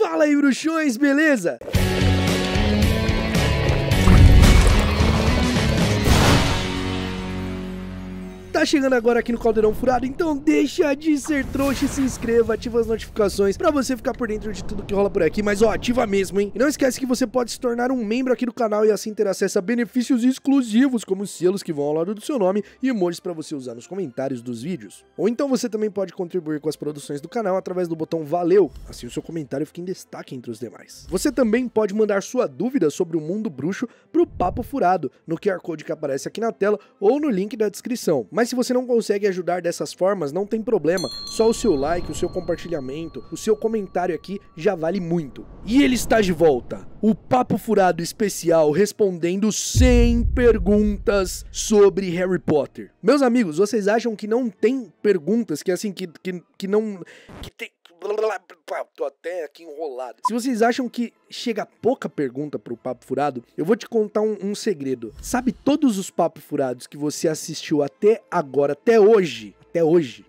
Fala aí, bruxões, beleza? Tá chegando agora aqui no Caldeirão Furado, então deixa de ser trouxa e se inscreva, ativa as notificações pra você ficar por dentro de tudo que rola por aqui, mas ó, ativa mesmo, hein? E não esquece que você pode se tornar um membro aqui do canal e assim ter acesso a benefícios exclusivos, como selos que vão ao lado do seu nome e emojis pra você usar nos comentários dos vídeos. Ou então você também pode contribuir com as produções do canal através do botão Valeu, assim o seu comentário fica em destaque entre os demais. Você também pode mandar sua dúvida sobre o mundo bruxo pro Papo Furado, no QR Code que aparece aqui na tela ou no link da descrição. Mas se você não consegue ajudar dessas formas, não tem problema, só o seu like, o seu compartilhamento, o seu comentário aqui já vale muito. E ele está de volta, o Papo Furado especial respondendo 100 perguntas sobre Harry Potter. Meus amigos, vocês acham que não tem perguntas, que assim, que não... que tem... Tô até aqui enrolado. Se vocês acham que chega pouca pergunta pro Papo Furado, eu vou te contar um segredo. Sabe todos os Papo Furados que você assistiu até agora, até hoje?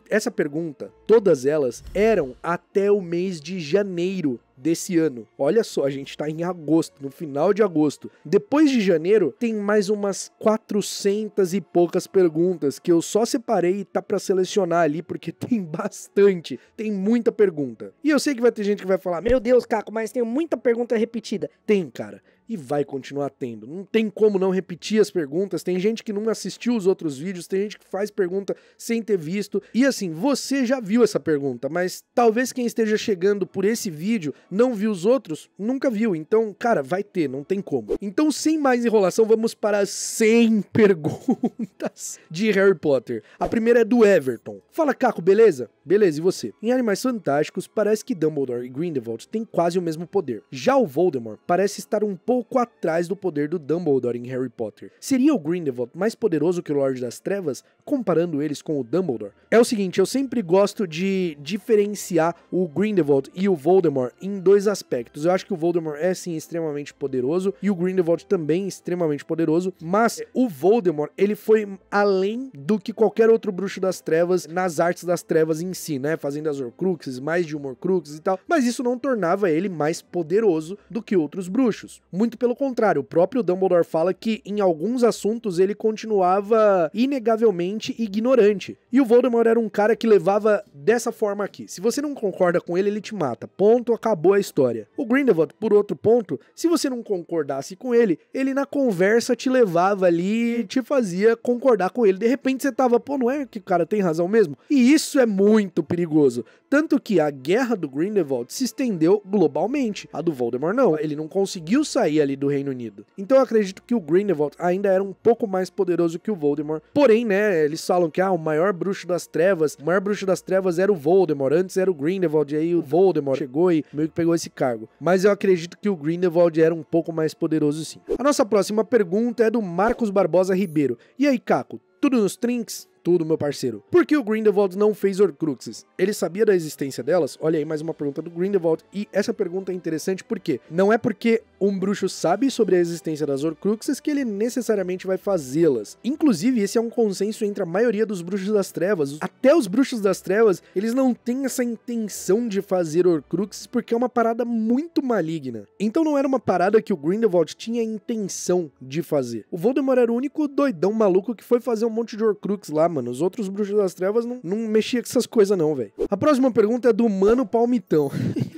Essa pergunta, todas elas eram até o mês de janeiro desse ano. Olha só, a gente tá em agosto, no final de agosto. Depois de janeiro, tem mais umas 400 e poucas perguntas que eu só separei e tá pra selecionar ali, porque tem bastante, tem muita pergunta. E eu sei que vai ter gente que vai falar, meu Deus, Caco, mas tem muita pergunta repetida. Tem, cara. E vai continuar tendo. Não tem como não repetir as perguntas. Tem gente que não assistiu os outros vídeos, tem gente que faz pergunta sem ter visto. E assim, você já viu essa pergunta, mas talvez quem esteja chegando por esse vídeo não viu os outros, nunca viu. Então, cara, vai ter, não tem como. Então, sem mais enrolação, vamos para as 100 perguntas de Harry Potter. A primeira é do Everton. Fala, Caco, beleza? Beleza, e você? Em Animais Fantásticos, parece que Dumbledore e Grindelwald têm quase o mesmo poder. Já o Voldemort parece estar um pouco atrás do poder do Dumbledore em Harry Potter. Seria o Grindelwald mais poderoso que o Lorde das Trevas, comparando eles com o Dumbledore? É o seguinte, eu sempre gosto de diferenciar o Grindelwald e o Voldemort em dois aspectos. Eu acho que o Voldemort é sim extremamente poderoso e o Grindelwald também extremamente poderoso, mas o Voldemort, ele foi além do que qualquer outro bruxo das trevas nas artes das trevas em si, né? Fazendo as Horcruxes, mais de uma Horcrux e tal, mas isso não tornava ele mais poderoso do que outros bruxos. Muito pelo contrário, o próprio Dumbledore fala que em alguns assuntos ele continuava inegavelmente ignorante. E o Voldemort era um cara que levava dessa forma aqui. Se você não concorda com ele, ele te mata. Ponto, acabou a história. O Grindelwald, por outro ponto, se você não concordasse com ele, ele na conversa te levava ali e te fazia concordar com ele. De repente você tava, pô, não é que o cara tem razão mesmo? E isso é muito perigoso. Tanto que a guerra do Grindelwald se estendeu globalmente. A do Voldemort não. Ele não conseguiu sair ali do Reino Unido. Então eu acredito que o Grindelwald ainda era um pouco mais poderoso que o Voldemort. Porém, né, eles falam que o maior bruxo das trevas era o Voldemort. Antes era o Grindelwald, e aí o Voldemort chegou e meio que pegou esse cargo. Mas eu acredito que o Grindelwald era um pouco mais poderoso sim. A nossa próxima pergunta é do Marcos Barbosa Ribeiro. E aí, Caco, tudo nos trinks? Tudo, meu parceiro. Por que o Grindelwald não fez Horcruxes? Ele sabia da existência delas? Olha aí, mais uma pergunta do Grindelwald. E essa pergunta é interessante porque não é porque um bruxo sabe sobre a existência das Horcruxes que ele necessariamente vai fazê-las. Inclusive, esse é um consenso entre a maioria dos bruxos das trevas. Até os bruxos das trevas, eles não têm essa intenção de fazer Horcruxes porque é uma parada muito maligna. Então não era uma parada que o Grindelwald tinha intenção de fazer. O Voldemort era o único doidão maluco que foi fazer um monte de Horcrux lá, mano. Os outros bruxos das trevas não mexiam com essas coisas não, velho. A próxima pergunta é do Mano Palmitão.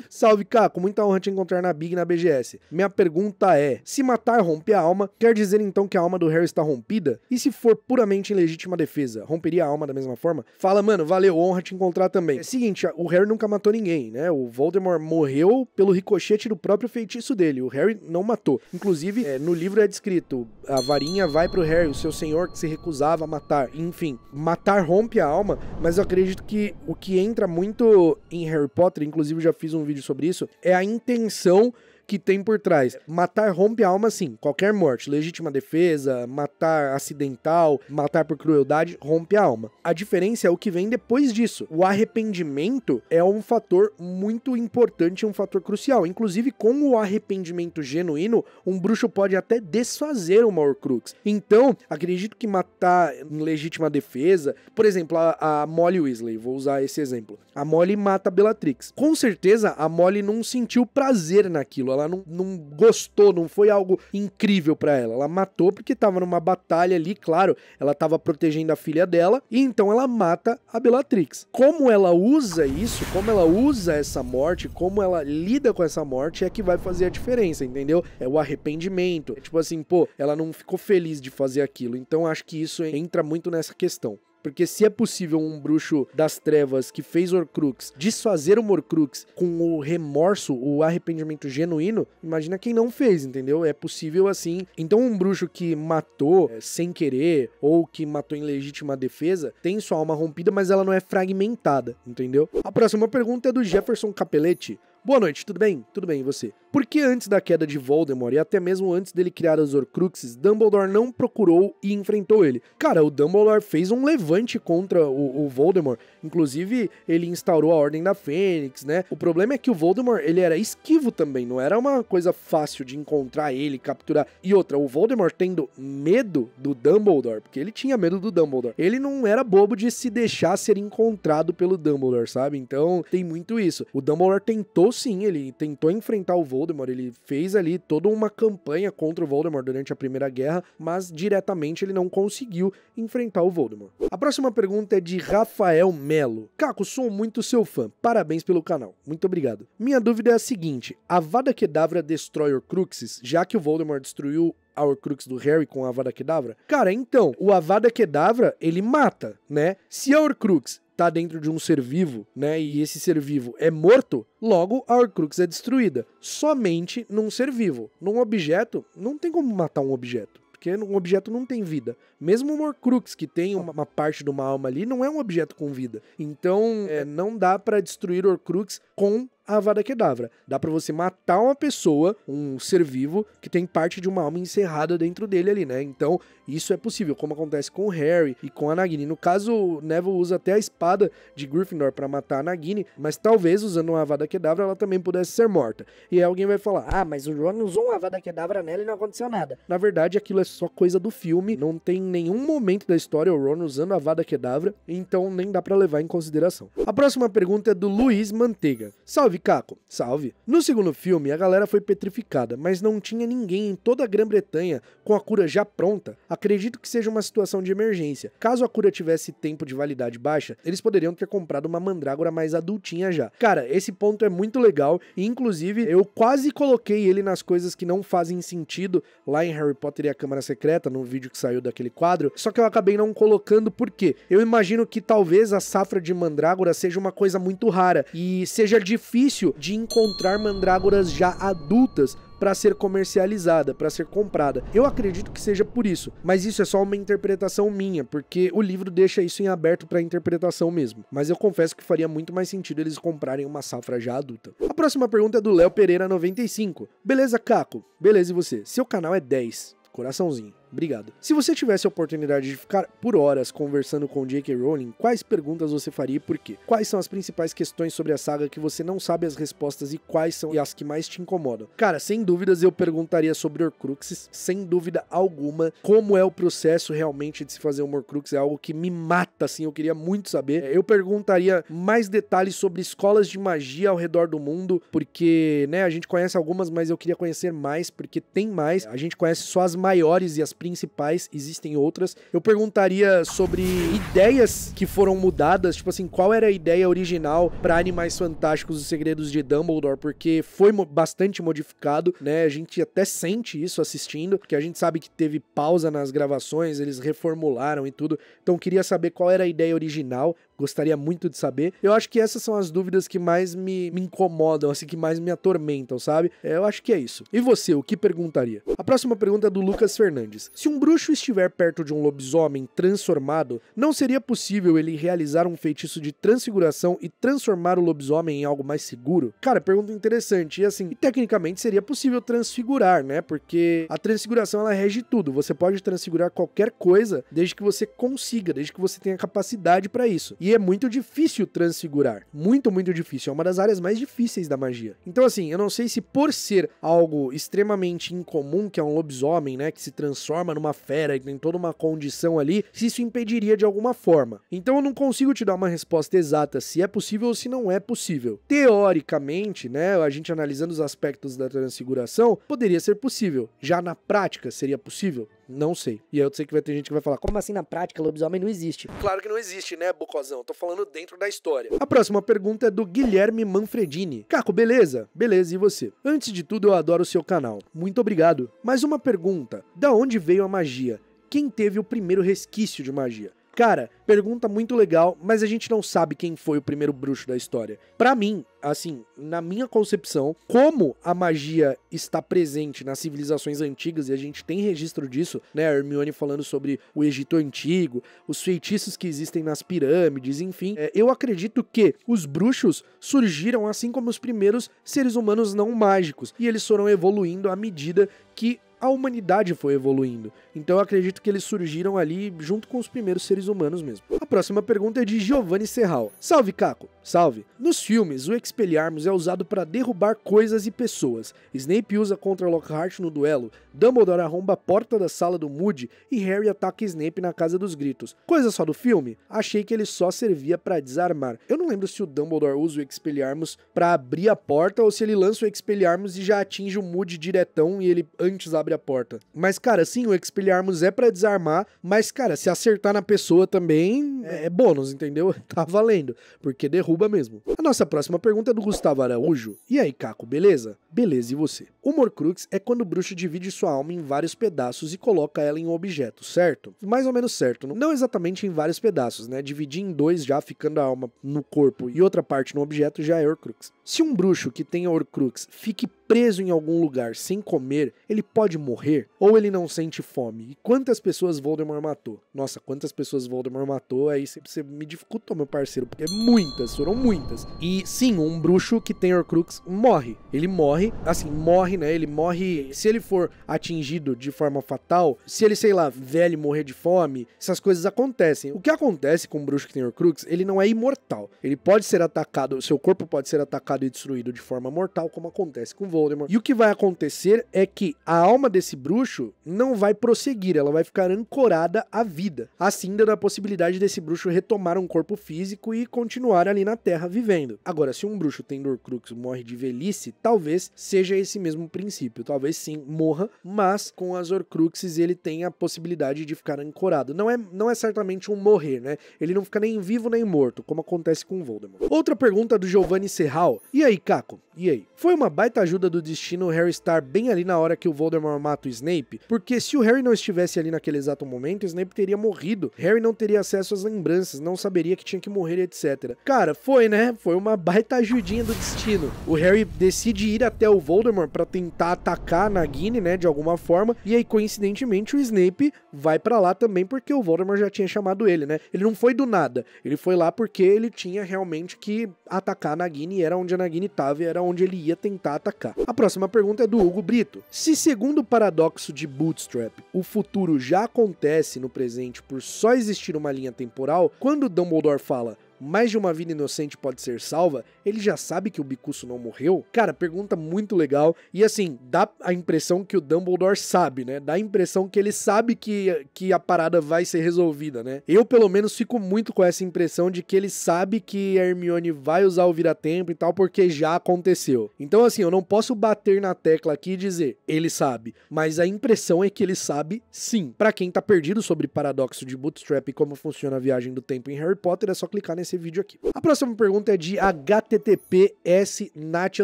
Salve, Caco, muita honra te encontrar na Big e na BGS. Minha pergunta é, se matar rompe a alma, quer dizer então que a alma do Harry está rompida? E se for puramente em legítima defesa, romperia a alma da mesma forma? Fala, mano, valeu, honra te encontrar também. É o seguinte, o Harry nunca matou ninguém, né? O Voldemort morreu pelo ricochete do próprio feitiço dele, o Harry não matou. Inclusive, no livro é descrito, a varinha vai pro Harry, o seu senhor que se recusava a matar. Enfim, matar rompe a alma, mas eu acredito que o que entra muito em Harry Potter, inclusive já fiz um vídeo sobre isso, é a intenção que tem por trás. Matar rompe a alma, sim. Qualquer morte. Legítima defesa, matar acidental, matar por crueldade, rompe a alma. A diferença é o que vem depois disso. O arrependimento é um fator muito importante, um fator crucial. Inclusive, com o arrependimento genuíno, um bruxo pode até desfazer uma Horcrux. Então, acredito que matar em legítima defesa, por exemplo, a Molly Weasley, vou usar esse exemplo. A Molly mata a Bellatrix. Com certeza, a Molly não sentiu prazer naquilo, ela não gostou, não foi algo incrível pra ela. Ela matou porque tava numa batalha ali, claro, ela tava protegendo a filha dela, e então ela mata a Bellatrix. Como ela usa isso, como ela usa essa morte, como ela lida com essa morte é que vai fazer a diferença, entendeu? É o arrependimento. É tipo assim, pô, ela não ficou feliz de fazer aquilo. Então acho que isso entra muito nessa questão. Porque se é possível um bruxo das trevas que fez Horcrux desfazer uma Horcrux com o remorso, o arrependimento genuíno, imagina quem não fez, entendeu? É possível assim. Então um bruxo que matou sem querer ou que matou em legítima defesa tem sua alma rompida, mas ela não é fragmentada, entendeu? A próxima pergunta é do Jefferson Capelletti. Boa noite, tudo bem? Tudo bem, e você? Por que antes da queda de Voldemort e até mesmo antes dele criar as Horcruxes, Dumbledore não procurou e enfrentou ele? Cara, o Dumbledore fez um levante contra o Voldemort, inclusive ele instaurou a Ordem da Fênix, né? O problema é que o Voldemort, ele era esquivo também, não era uma coisa fácil de encontrar ele, capturar. E outra, o Voldemort tendo medo do Dumbledore, porque ele tinha medo do Dumbledore, ele não era bobo de se deixar ser encontrado pelo Dumbledore, sabe? Então tem muito isso. O Dumbledore tentou sim, ele tentou enfrentar o Voldemort, ele fez ali toda uma campanha contra o Voldemort durante a Primeira Guerra, mas diretamente ele não conseguiu enfrentar o Voldemort. A próxima pergunta é de Rafael Melo. Caco, sou muito seu fã, parabéns pelo canal, muito obrigado. Minha dúvida é a seguinte, Avada Kedavra destrói Horcruxes, já que o Voldemort destruiu a Horcrux do Harry com a Avada Kedavra? Cara, então, o Avada Kedavra, ele mata, né? Se a Horcrux tá dentro de um ser vivo, né, e esse ser vivo é morto, logo a Horcrux é destruída. Somente num ser vivo. Num objeto, não tem como matar um objeto, porque um objeto não tem vida. Mesmo um Horcrux que tem uma parte de uma alma ali, não é um objeto com vida. Então, não dá pra destruir Horcrux com a Avada Kedavra. Dá pra você matar uma pessoa, um ser vivo, que tem parte de uma alma encerrada dentro dele ali, né? Então, isso é possível, como acontece com o Harry e com a Nagini. No caso, o Neville usa até a espada de Gryffindor pra matar a Nagini, mas talvez, usando uma Avada Kedavra, ela também pudesse ser morta. E aí alguém vai falar, ah, mas o Ron usou uma Avada Kedavra nela e não aconteceu nada. Na verdade, aquilo é só coisa do filme, não tem nenhum momento da história o Ron usando a Avada Kedavra, então nem dá pra levar em consideração. A próxima pergunta é do Luiz Manteiga. Salve, Caco. Salve. No segundo filme, a galera foi petrificada, mas não tinha ninguém em toda a Grã-Bretanha com a cura já pronta. Acredito que seja uma situação de emergência. Caso a cura tivesse tempo de validade baixa, eles poderiam ter comprado uma mandrágora mais adultinha já. Cara, esse ponto é muito legal e, inclusive, eu quase coloquei ele nas coisas que não fazem sentido lá em Harry Potter e a Câmara Secreta, no vídeo que saiu daquele quadro, só que eu acabei não colocando porque eu imagino que talvez a safra de mandrágora seja uma coisa muito rara e seja difícil de encontrar mandrágoras já adultas para ser comercializada, para ser comprada. Eu acredito que seja por isso, mas isso é só uma interpretação minha, porque o livro deixa isso em aberto para interpretação mesmo. Mas eu confesso que faria muito mais sentido eles comprarem uma safra já adulta. A próxima pergunta é do Léo Pereira 95. Beleza, Caco? Beleza, e você? Seu canal é 10. Coraçãozinho. Obrigado. Se você tivesse a oportunidade de ficar por horas conversando com J.K. Rowling, quais perguntas você faria e por quê? Quais são as principais questões sobre a saga que você não sabe as respostas e quais são as que mais te incomodam? Cara, sem dúvidas eu perguntaria sobre Horcruxes, sem dúvida alguma. Como é o processo realmente de se fazer um Horcrux? É algo que me mata, assim, eu queria muito saber. Eu perguntaria mais detalhes sobre escolas de magia ao redor do mundo, porque, né, a gente conhece algumas, mas eu queria conhecer mais, porque tem mais. A gente conhece só as maiores e as principais, existem outras. Eu perguntaria sobre ideias que foram mudadas, tipo assim, qual era a ideia original para Animais Fantásticos, Os Segredos de Dumbledore, porque foi bastante modificado, né? A gente até sente isso assistindo, porque a gente sabe que teve pausa nas gravações, eles reformularam e tudo. Então queria saber qual era a ideia original, Gostaria muito de saber. Eu acho que essas são as dúvidas que mais me incomodam, assim, que mais me atormentam, sabe? Eu acho que é isso. E você, o que perguntaria? A próxima pergunta é do Lucas Fernandes. Se um bruxo estiver perto de um lobisomem transformado, não seria possível ele realizar um feitiço de transfiguração e transformar o lobisomem em algo mais seguro? Cara, pergunta interessante. E assim, tecnicamente seria possível transfigurar, né? Porque a transfiguração, ela rege tudo. Você pode transfigurar qualquer coisa desde que você consiga, desde que você tenha capacidade pra isso. E é muito difícil transfigurar. Muito, muito difícil. É uma das áreas mais difíceis da magia. Então assim, eu não sei se por ser algo extremamente incomum, que é um lobisomem, né? Que se transforma numa fera e tem toda uma condição ali, se isso impediria de alguma forma. Então eu não consigo te dar uma resposta exata se é possível ou se não é possível. Teoricamente, né? A gente analisando os aspectos da transfiguração, poderia ser possível. Já na prática, seria possível? Não sei. E aí eu sei que vai ter gente que vai falar, como assim na prática lobisomem não existe? Claro que não existe, né, Bocozão? Tô falando dentro da história. A próxima pergunta é do Guilherme Manfredini. Caco, beleza? Beleza, e você? Antes de tudo, eu adoro o seu canal. Muito obrigado. Mais uma pergunta. Da onde veio a magia? Quem teve o primeiro resquício de magia? Cara, pergunta muito legal, mas a gente não sabe quem foi o primeiro bruxo da história. Pra mim, assim, na minha concepção, como a magia está presente nas civilizações antigas, e a gente tem registro disso, né, a Hermione falando sobre o Egito Antigo, os feitiços que existem nas pirâmides, enfim, eu acredito que os bruxos surgiram assim como os primeiros seres humanos não mágicos, e eles foram evoluindo à medida que a humanidade foi evoluindo. Então eu acredito que eles surgiram ali junto com os primeiros seres humanos mesmo. A próxima pergunta é de Giovanni Serral. Salve, Caco. Salve. Nos filmes, o Expelliarmus é usado para derrubar coisas e pessoas. Snape usa contra Lockhart no duelo, Dumbledore arromba a porta da sala do Moody e Harry ataca Snape na Casa dos Gritos. Coisa só do filme? Achei que ele só servia para desarmar. Eu não lembro se o Dumbledore usa o Expelliarmus para abrir a porta ou se ele lança o Expelliarmus e já atinge o Moody diretão e ele antes abre a porta. Mas, cara, sim, o Expelliarmus é pra desarmar, mas, cara, se acertar na pessoa também é bônus, entendeu? Tá valendo, porque derruba mesmo. A nossa próxima pergunta é do Gustavo Araújo. E aí, Caco, beleza? Beleza, e você? O Horcrux é quando o bruxo divide sua alma em vários pedaços e coloca ela em um objeto, certo? Mais ou menos certo. Não exatamente em vários pedaços, né? Dividir em dois já, ficando a alma no corpo e outra parte no objeto, já é Horcrux. Se um bruxo que tenha Horcrux fique preso em algum lugar sem comer, ele pode morrer? Ou ele não sente fome? E quantas pessoas Voldemort matou? Nossa, quantas pessoas Voldemort matou? Aí você me dificultou, meu parceiro, porque muitas, foram muitas. E sim, um bruxo que tem Horcrux morre. Ele morre, assim, morre, né? Ele morre, se ele for atingido de forma fatal, se ele, sei lá, velho, morrer de fome, essas coisas acontecem. O que acontece com um bruxo que tem Horcrux, ele não é imortal. Ele pode ser atacado, seu corpo pode ser atacado e destruído de forma mortal, como acontece com Voldemort. E o que vai acontecer é que a alma desse bruxo não vai prosseguir, ela vai ficar ancorada à vida, assim dando a possibilidade desse bruxo retomar um corpo físico e continuar ali na Terra vivendo. Agora, se um bruxo tem Horcrux morre de velhice, talvez seja esse mesmo princípio, talvez sim morra, mas com as Horcruxes ele tem a possibilidade de ficar ancorado. Não é certamente um morrer, né? Ele não fica nem vivo nem morto, como acontece com Voldemort. Outra pergunta do Giovanni Serral. E aí, Caco? E aí? Foi uma baita ajuda do destino o Harry estar bem ali na hora que o Voldemort mata o Snape? Porque se o Harry não estivesse ali naquele exato momento, o Snape teria morrido. Harry não teria acesso às lembranças, não saberia que tinha que morrer, etc. Cara, foi, né? Foi uma baita ajudinha do destino. O Harry decide ir até o Voldemort pra tentar atacar a Nagini, né, de alguma forma, e aí, coincidentemente, o Snape vai pra lá também porque o Voldemort já tinha chamado ele, né? Ele não foi do nada. Ele foi lá porque ele tinha realmente que atacar a Nagini, e era onde a Nagini tava e era onde ele ia tentar atacar. A próxima pergunta é do Hugo Brito. Se, segundo o paradoxo de Bootstrap, o futuro já acontece no presente por só existir uma linha temporal, quando Dumbledore fala mais de uma vida inocente pode ser salva, ele já sabe que o Bicuço não morreu? Cara, pergunta muito legal. E assim, dá a impressão que o Dumbledore sabe, né? Dá a impressão que ele sabe que a parada vai ser resolvida, né? Eu, pelo menos, fico muito com essa impressão de que ele sabe que a Hermione vai usar o vira-tempo e tal, porque já aconteceu. Então, assim, eu não posso bater na tecla aqui e dizer, ele sabe. Mas a impressão é que ele sabe, sim. Pra quem tá perdido sobre paradoxo de Bootstrap e como funciona a viagem do tempo em Harry Potter, é só clicar nesse nesse vídeo aqui. A próxima pergunta é de HTTPS Nat_.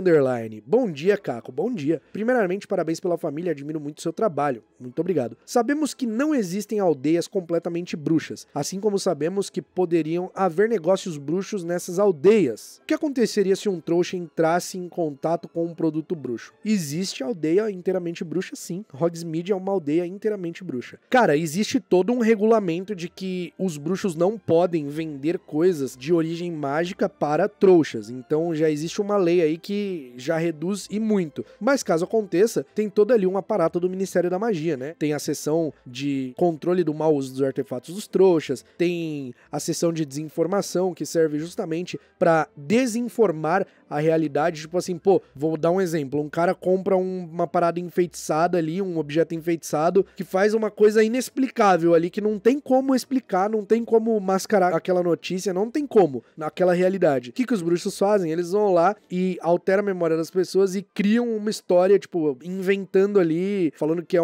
Bom dia, Caco. Bom dia. Primeiramente, parabéns pela família, admiro muito o seu trabalho. Muito obrigado. Sabemos que não existem aldeias completamente bruxas, assim como sabemos que poderiam haver negócios bruxos nessas aldeias. O que aconteceria se um trouxa entrasse em contato com um produto bruxo? Existe aldeia inteiramente bruxa, sim. Hogsmeade é uma aldeia inteiramente bruxa. Cara, existe todo um regulamento de que os bruxos não podem vender coisas de origem mágica para trouxas. Então já existe uma lei aí que já reduz e muito. Mas caso aconteça, tem todo ali um aparato do Ministério da Magia, né? Tem a seção de controle do mau uso dos artefatos dos trouxas, tem a seção de desinformação que serve justamente para desinformar a realidade, tipo assim, pô, vou dar um exemplo, um cara compra uma parada enfeitiçada ali, um objeto enfeitiçado, que faz uma coisa inexplicável ali, que não tem como explicar, não tem como mascarar aquela notícia, não tem como, naquela realidade. O que os bruxos fazem? Eles vão lá e alteram a memória das pessoas e criam uma história, tipo, inventando ali, falando que é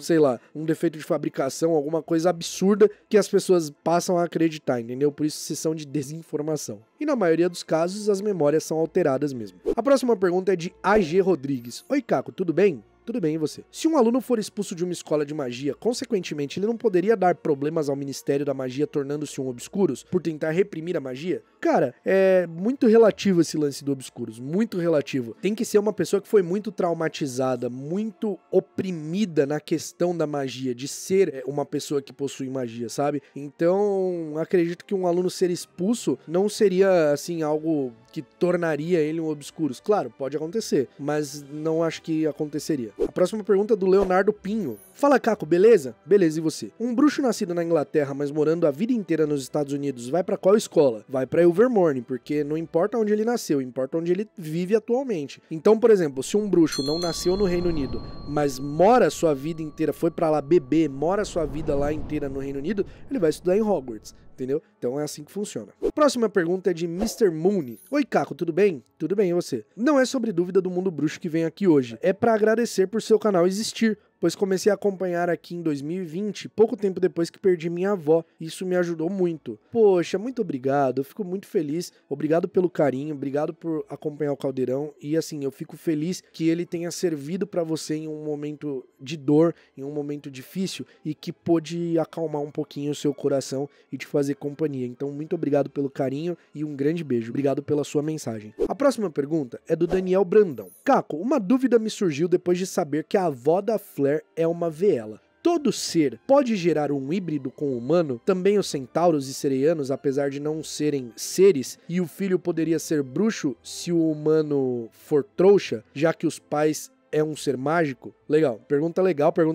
sei lá, um defeito de fabricação, alguma coisa absurda que as pessoas passam a acreditar, entendeu? Por isso, sessão de desinformação. E na maioria dos casos, as memórias são alteradas mesmo. A próxima pergunta é de AG Rodrigues. Oi, Caco, tudo bem? Tudo bem, e você? Se um aluno for expulso de uma escola de magia, consequentemente, ele não poderia dar problemas ao Ministério da Magia tornando-se um Obscuros por tentar reprimir a magia? Cara, é muito relativo esse lance do Obscuros, muito relativo. Tem que ser uma pessoa que foi muito traumatizada, muito oprimida na questão da magia, de ser uma pessoa que possui magia, sabe? Então, acredito que um aluno ser expulso não seria, assim, algo que tornaria ele um Obscuros. Claro, pode acontecer, mas não acho que aconteceria. A próxima pergunta é do Leonardo Pinho. Fala, Caco, beleza? Beleza, e você? Um bruxo nascido na Inglaterra, mas morando a vida inteira nos Estados Unidos, vai pra qual escola? Vai pra Ilvermorny, porque não importa onde ele nasceu, importa onde ele vive atualmente. Então, por exemplo, se um bruxo não nasceu no Reino Unido, mas mora sua vida inteira, foi pra lá beber, mora sua vida lá inteira no Reino Unido, ele vai estudar em Hogwarts, entendeu? Então é assim que funciona. Próxima pergunta é de Mr. Moon. Oi, Caco, tudo bem? Tudo bem, e você? Não é sobre dúvida do mundo bruxo que vem aqui hoje, é pra agradecer por seu canal existir, pois comecei a acompanhar aqui em 2020, pouco tempo depois que perdi minha avó. Isso me ajudou muito. Poxa, muito obrigado, eu fico muito feliz. Obrigado pelo carinho, obrigado por acompanhar o Caldeirão. E assim, eu fico feliz que ele tenha servido pra você em um momento de dor, em um momento difícil, e que pôde acalmar um pouquinho o seu coração e te fazer companhia. Então, muito obrigado pelo carinho e um grande beijo. Obrigado pela sua mensagem. A próxima pergunta é do Daniel Brandão. Caco, uma dúvida me surgiu depois de saber que a avó da Flair é uma Veela. Todo ser pode gerar um híbrido com o humano? Também os centauros e sereianos, apesar de não serem seres, e o filho poderia ser bruxo se o humano for trouxa, já que os pais é um ser mágico? Legal, pergunta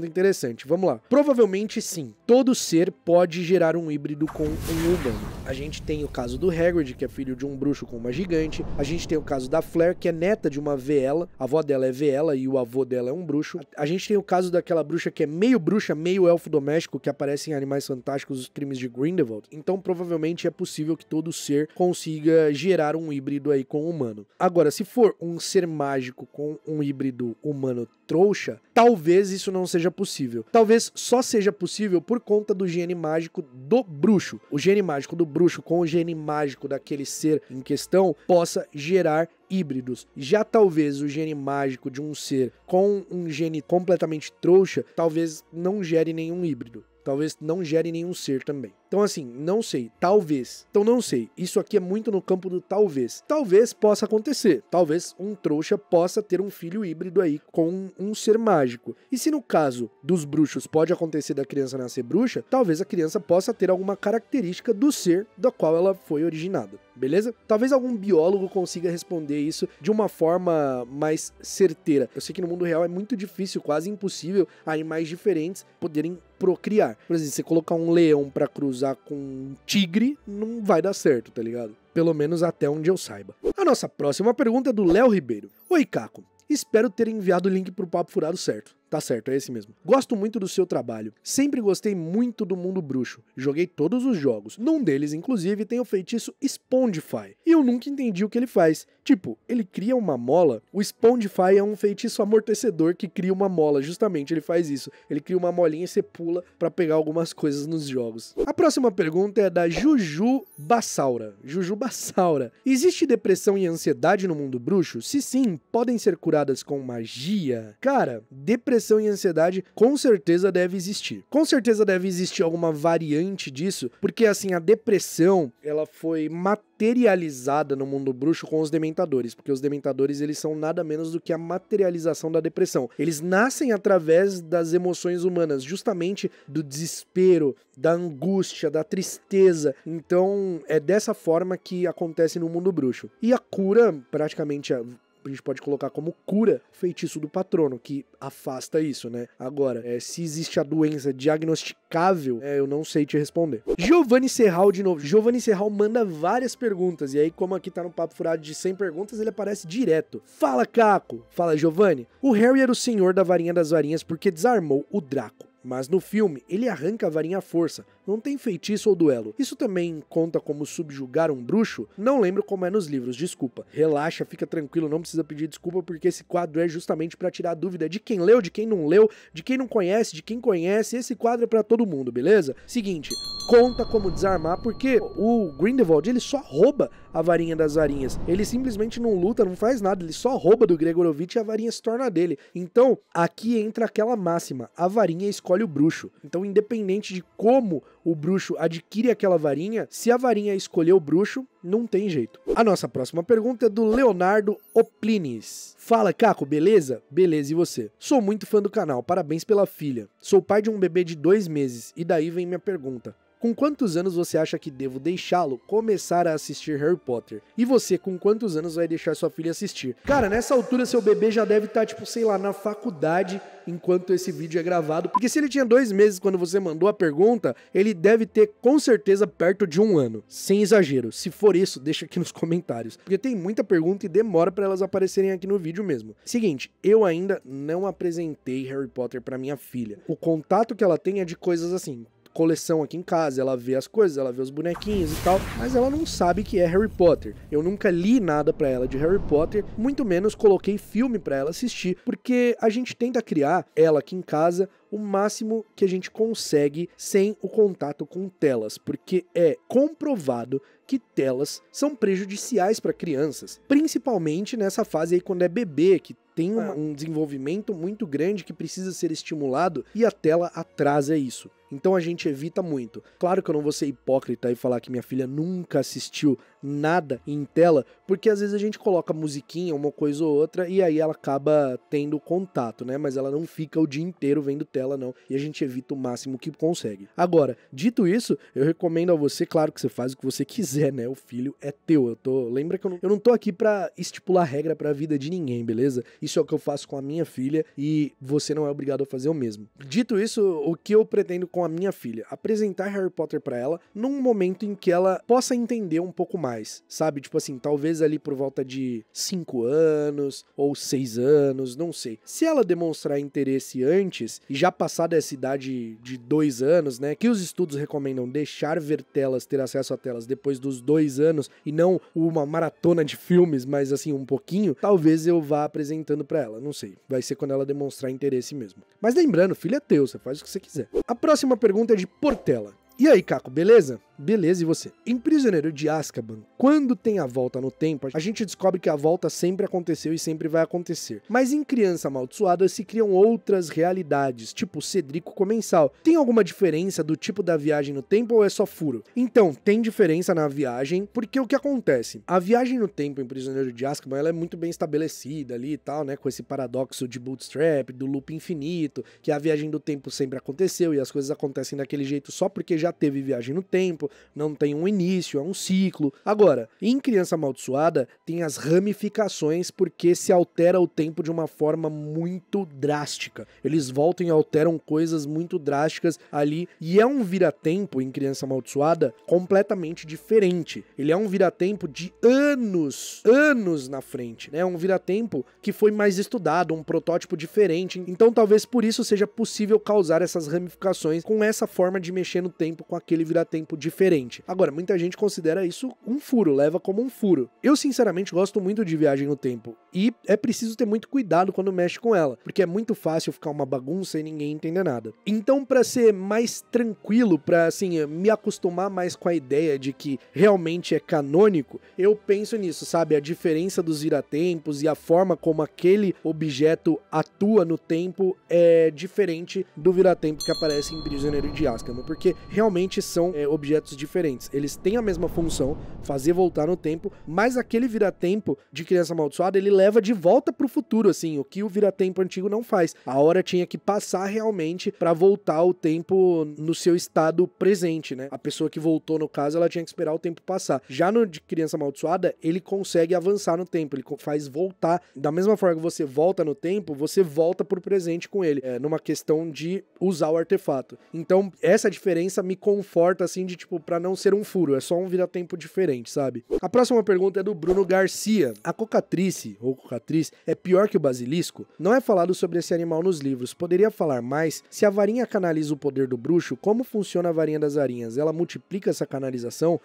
interessante. Vamos lá. Provavelmente sim, todo ser pode gerar um híbrido com um humano. A gente tem o caso do Hagrid, que é filho de um bruxo com uma gigante. A gente tem o caso da Flair, que é neta de uma Veela. A avó dela é Veela e o avô dela é um bruxo. A gente tem o caso daquela bruxa que é meio bruxa, meio elfo doméstico, que aparece em Animais Fantásticos, os Crimes de Grindelwald. Então provavelmente é possível que todo ser consiga gerar um híbrido aí com o humano. Agora, se for um ser mágico com um híbrido humano trouxa, talvez isso não seja possível. Talvez só seja possível por conta do gene mágico do bruxo. O gene mágico do bruxo com o gene mágico daquele ser em questão possa gerar híbridos. Já talvez o gene mágico de um ser com um gene completamente trouxa, talvez não gere nenhum híbrido. Talvez não gere nenhum ser também. Então assim, não sei, talvez. Então não sei, isso aqui é muito no campo do talvez. Talvez possa acontecer, talvez um trouxa possa ter um filho híbrido aí com um ser mágico. E se no caso dos bruxos pode acontecer da criança nascer bruxa, talvez a criança possa ter alguma característica do ser da qual ela foi originada, beleza? Talvez algum biólogo consiga responder isso de uma forma mais certeira. Eu sei que no mundo real é muito difícil, quase impossível, animais diferentes poderem procriar. Por exemplo, você colocar um leão pra cruzar com um tigre, não vai dar certo, tá ligado? Pelo menos até onde eu saiba. A nossa próxima pergunta é do Léo Ribeiro. Oi, Caco. Espero ter enviado o link pro Papo Furado certo. Tá certo, é esse mesmo. Gosto muito do seu trabalho. Sempre gostei muito do mundo bruxo. Joguei todos os jogos. Num deles, inclusive, tem o feitiço Spongify. E eu nunca entendi o que ele faz. Tipo, ele cria uma mola. O Spongify é um feitiço amortecedor que cria uma mola. Justamente, ele faz isso. Ele cria uma molinha e você pula pra pegar algumas coisas nos jogos. A próxima pergunta é da Juju Bassaura. Juju Bassaura. Existe depressão e ansiedade no mundo bruxo? Se sim, podem ser curadas com magia? Cara, depressão e ansiedade com certeza deve existir. Com certeza deve existir alguma variante disso, porque assim, a depressão, ela foi materializada no mundo bruxo com os dementadores, porque os dementadores, eles são nada menos do que a materialização da depressão. Eles nascem através das emoções humanas, justamente do desespero, da angústia, da tristeza. Então, é dessa forma que acontece no mundo bruxo. E a cura, praticamente, a gente pode colocar como cura o feitiço do patrono, que afasta isso, né? Agora, se existe a doença diagnosticável, eu não sei te responder. Giovanni Serral de novo. Giovanni Serral manda várias perguntas, e aí, como aqui tá no Papo Furado de 100 perguntas, ele aparece direto. Fala, Caco! Fala, Giovanni. O Harry era o senhor da varinha das varinhas porque desarmou o Draco. Mas no filme, ele arranca a varinha à força, não tem feitiço ou duelo. Isso também conta como subjugar um bruxo? Não lembro como é nos livros, desculpa. Relaxa, fica tranquilo, não precisa pedir desculpa, porque esse quadro é justamente pra tirar a dúvida de quem leu, de quem não leu, de quem não conhece, de quem conhece. Esse quadro é pra todo mundo, beleza? Seguinte, conta como desarmar, porque o Grindelwald, ele só rouba a varinha das varinhas. Ele simplesmente não luta, não faz nada, ele só rouba do Gregorovitch e a varinha se torna dele. Então, aqui entra aquela máxima, a varinha escolhe o bruxo. Então, independente de como o bruxo adquire aquela varinha, se a varinha escolher o bruxo, não tem jeito. A nossa próxima pergunta é do Leonardo Oplines. Fala, Caco, beleza? Beleza, e você? Sou muito fã do canal, parabéns pela filha. Sou pai de um bebê de 2 meses, e daí vem minha pergunta. Com quantos anos você acha que devo deixá-lo começar a assistir Harry Potter? E você, com quantos anos vai deixar sua filha assistir? Cara, nessa altura seu bebê já deve estar, tipo, sei lá, na faculdade enquanto esse vídeo é gravado. Porque se ele tinha 2 meses quando você mandou a pergunta, ele deve ter, com certeza, perto de 1 ano. Sem exagero. Se for isso, deixa aqui nos comentários. Porque tem muita pergunta e demora pra elas aparecerem aqui no vídeo mesmo. Seguinte, eu ainda não apresentei Harry Potter pra minha filha. O contato que ela tem é de coisas assim, coleção aqui em casa, ela vê as coisas, ela vê os bonequinhos e tal, mas ela não sabe que é Harry Potter. Eu nunca li nada pra ela de Harry Potter, muito menos coloquei filme pra ela assistir, porque a gente tenta criar ela aqui em casa o máximo que a gente consegue sem o contato com telas, porque é comprovado que telas são prejudiciais para crianças, principalmente nessa fase aí quando é bebê, que tem um desenvolvimento muito grande que precisa ser estimulado e a tela atrasa isso. Então a gente evita muito. Claro que eu não vou ser hipócrita e falar que minha filha nunca assistiu nada em tela, porque às vezes a gente coloca musiquinha, uma coisa ou outra, e aí ela acaba tendo contato, né? Mas ela não fica o dia inteiro vendo tela, não. E a gente evita o máximo que consegue. Agora, dito isso, eu recomendo a você, claro que você faz o que você quiser, né? O filho é teu. Lembra que eu não tô aqui pra estipular regra pra vida de ninguém, beleza? Isso é o que eu faço com a minha filha e você não é obrigado a fazer o mesmo. Dito isso, o que eu pretendo com a minha filha? Apresentar Harry Potter pra ela num momento em que ela possa entender um pouco mais, sabe? Tipo assim, talvez ali por volta de 5 anos ou 6 anos, não sei. Se ela demonstrar interesse antes e já passar dessa idade de 2 anos, né? Que os estudos recomendam deixar ver telas, ter acesso a telas depois dos 2 anos e não uma maratona de filmes, mas assim, um pouquinho, talvez eu vá apresentando pra ela, não sei. Vai ser quando ela demonstrar interesse mesmo. Mas lembrando, filho é teu, você faz o que você quiser. A próxima pergunta é de Portela. E aí, Caco, beleza? Beleza, e você? Em Prisioneiro de Azkaban, quando tem a volta no tempo, a gente descobre que a volta sempre aconteceu e sempre vai acontecer. Mas em Criança Amaldiçoada se criam outras realidades, tipo Cedrico Comensal. Tem alguma diferença do tipo da viagem no tempo ou é só furo? Então, tem diferença na viagem, porque o que acontece? A viagem no tempo em Prisioneiro de Azkaban, ela é muito bem estabelecida ali e tal, né? Com esse paradoxo de Bootstrap, do loop infinito, que a viagem do tempo sempre aconteceu e as coisas acontecem daquele jeito só porque já teve viagem no tempo. tempo não tem um início, é um ciclo. Agora, em Criança Amaldiçoada, tem as ramificações porque se altera o tempo de uma forma muito drástica. Eles voltam e alteram coisas muito drásticas ali, e é um vira-tempo em Criança Amaldiçoada completamente diferente. Ele é um vira-tempo de anos na frente, né? Um vira-tempo que foi mais estudado, um protótipo diferente. Então talvez por isso seja possível causar essas ramificações com essa forma de mexer no tempo com aquele vira-tempo diferente. Agora, muita gente considera isso um furo, leva como um furo. Eu sinceramente gosto muito de Viagem no Tempo e é preciso ter muito cuidado quando mexe com ela, porque é muito fácil ficar uma bagunça e ninguém entender nada. Então, para ser mais tranquilo, para assim me acostumar mais com a ideia de que realmente é canônico, eu penso nisso, sabe? A diferença dos viratempos e a forma como aquele objeto atua no tempo é diferente do viratempo que aparece em Prisioneiro de Azkaban, porque realmente são objetos diferentes. Eles têm a mesma função, fazer voltar no tempo, mas aquele viratempo de Criança Amaldiçoada, ele leva de volta pro futuro, assim, o que o viratempo antigo não faz. A hora tinha que passar realmente para voltar o tempo no seu estado presente, né? A pessoa que voltou, no caso, ela tinha que esperar o tempo passar. Já no de Criança Amaldiçoada, ele consegue avançar no tempo, ele faz voltar. Da mesma forma que você volta no tempo, você volta pro presente com ele, numa questão de usar o artefato. Então, essa diferença me conforta, assim, de tipo, pra não ser um furo, é só um vira-tempo diferente, sabe? A próxima pergunta é do Bruno Garcia. A cocatrice, ou cocatriz, é pior que o basilisco? Não é falado sobre esse animal nos livros. Poderia falar mais? Se a varinha canaliza o poder do bruxo, como funciona a varinha das varinhas? Ela multiplica essa canalização?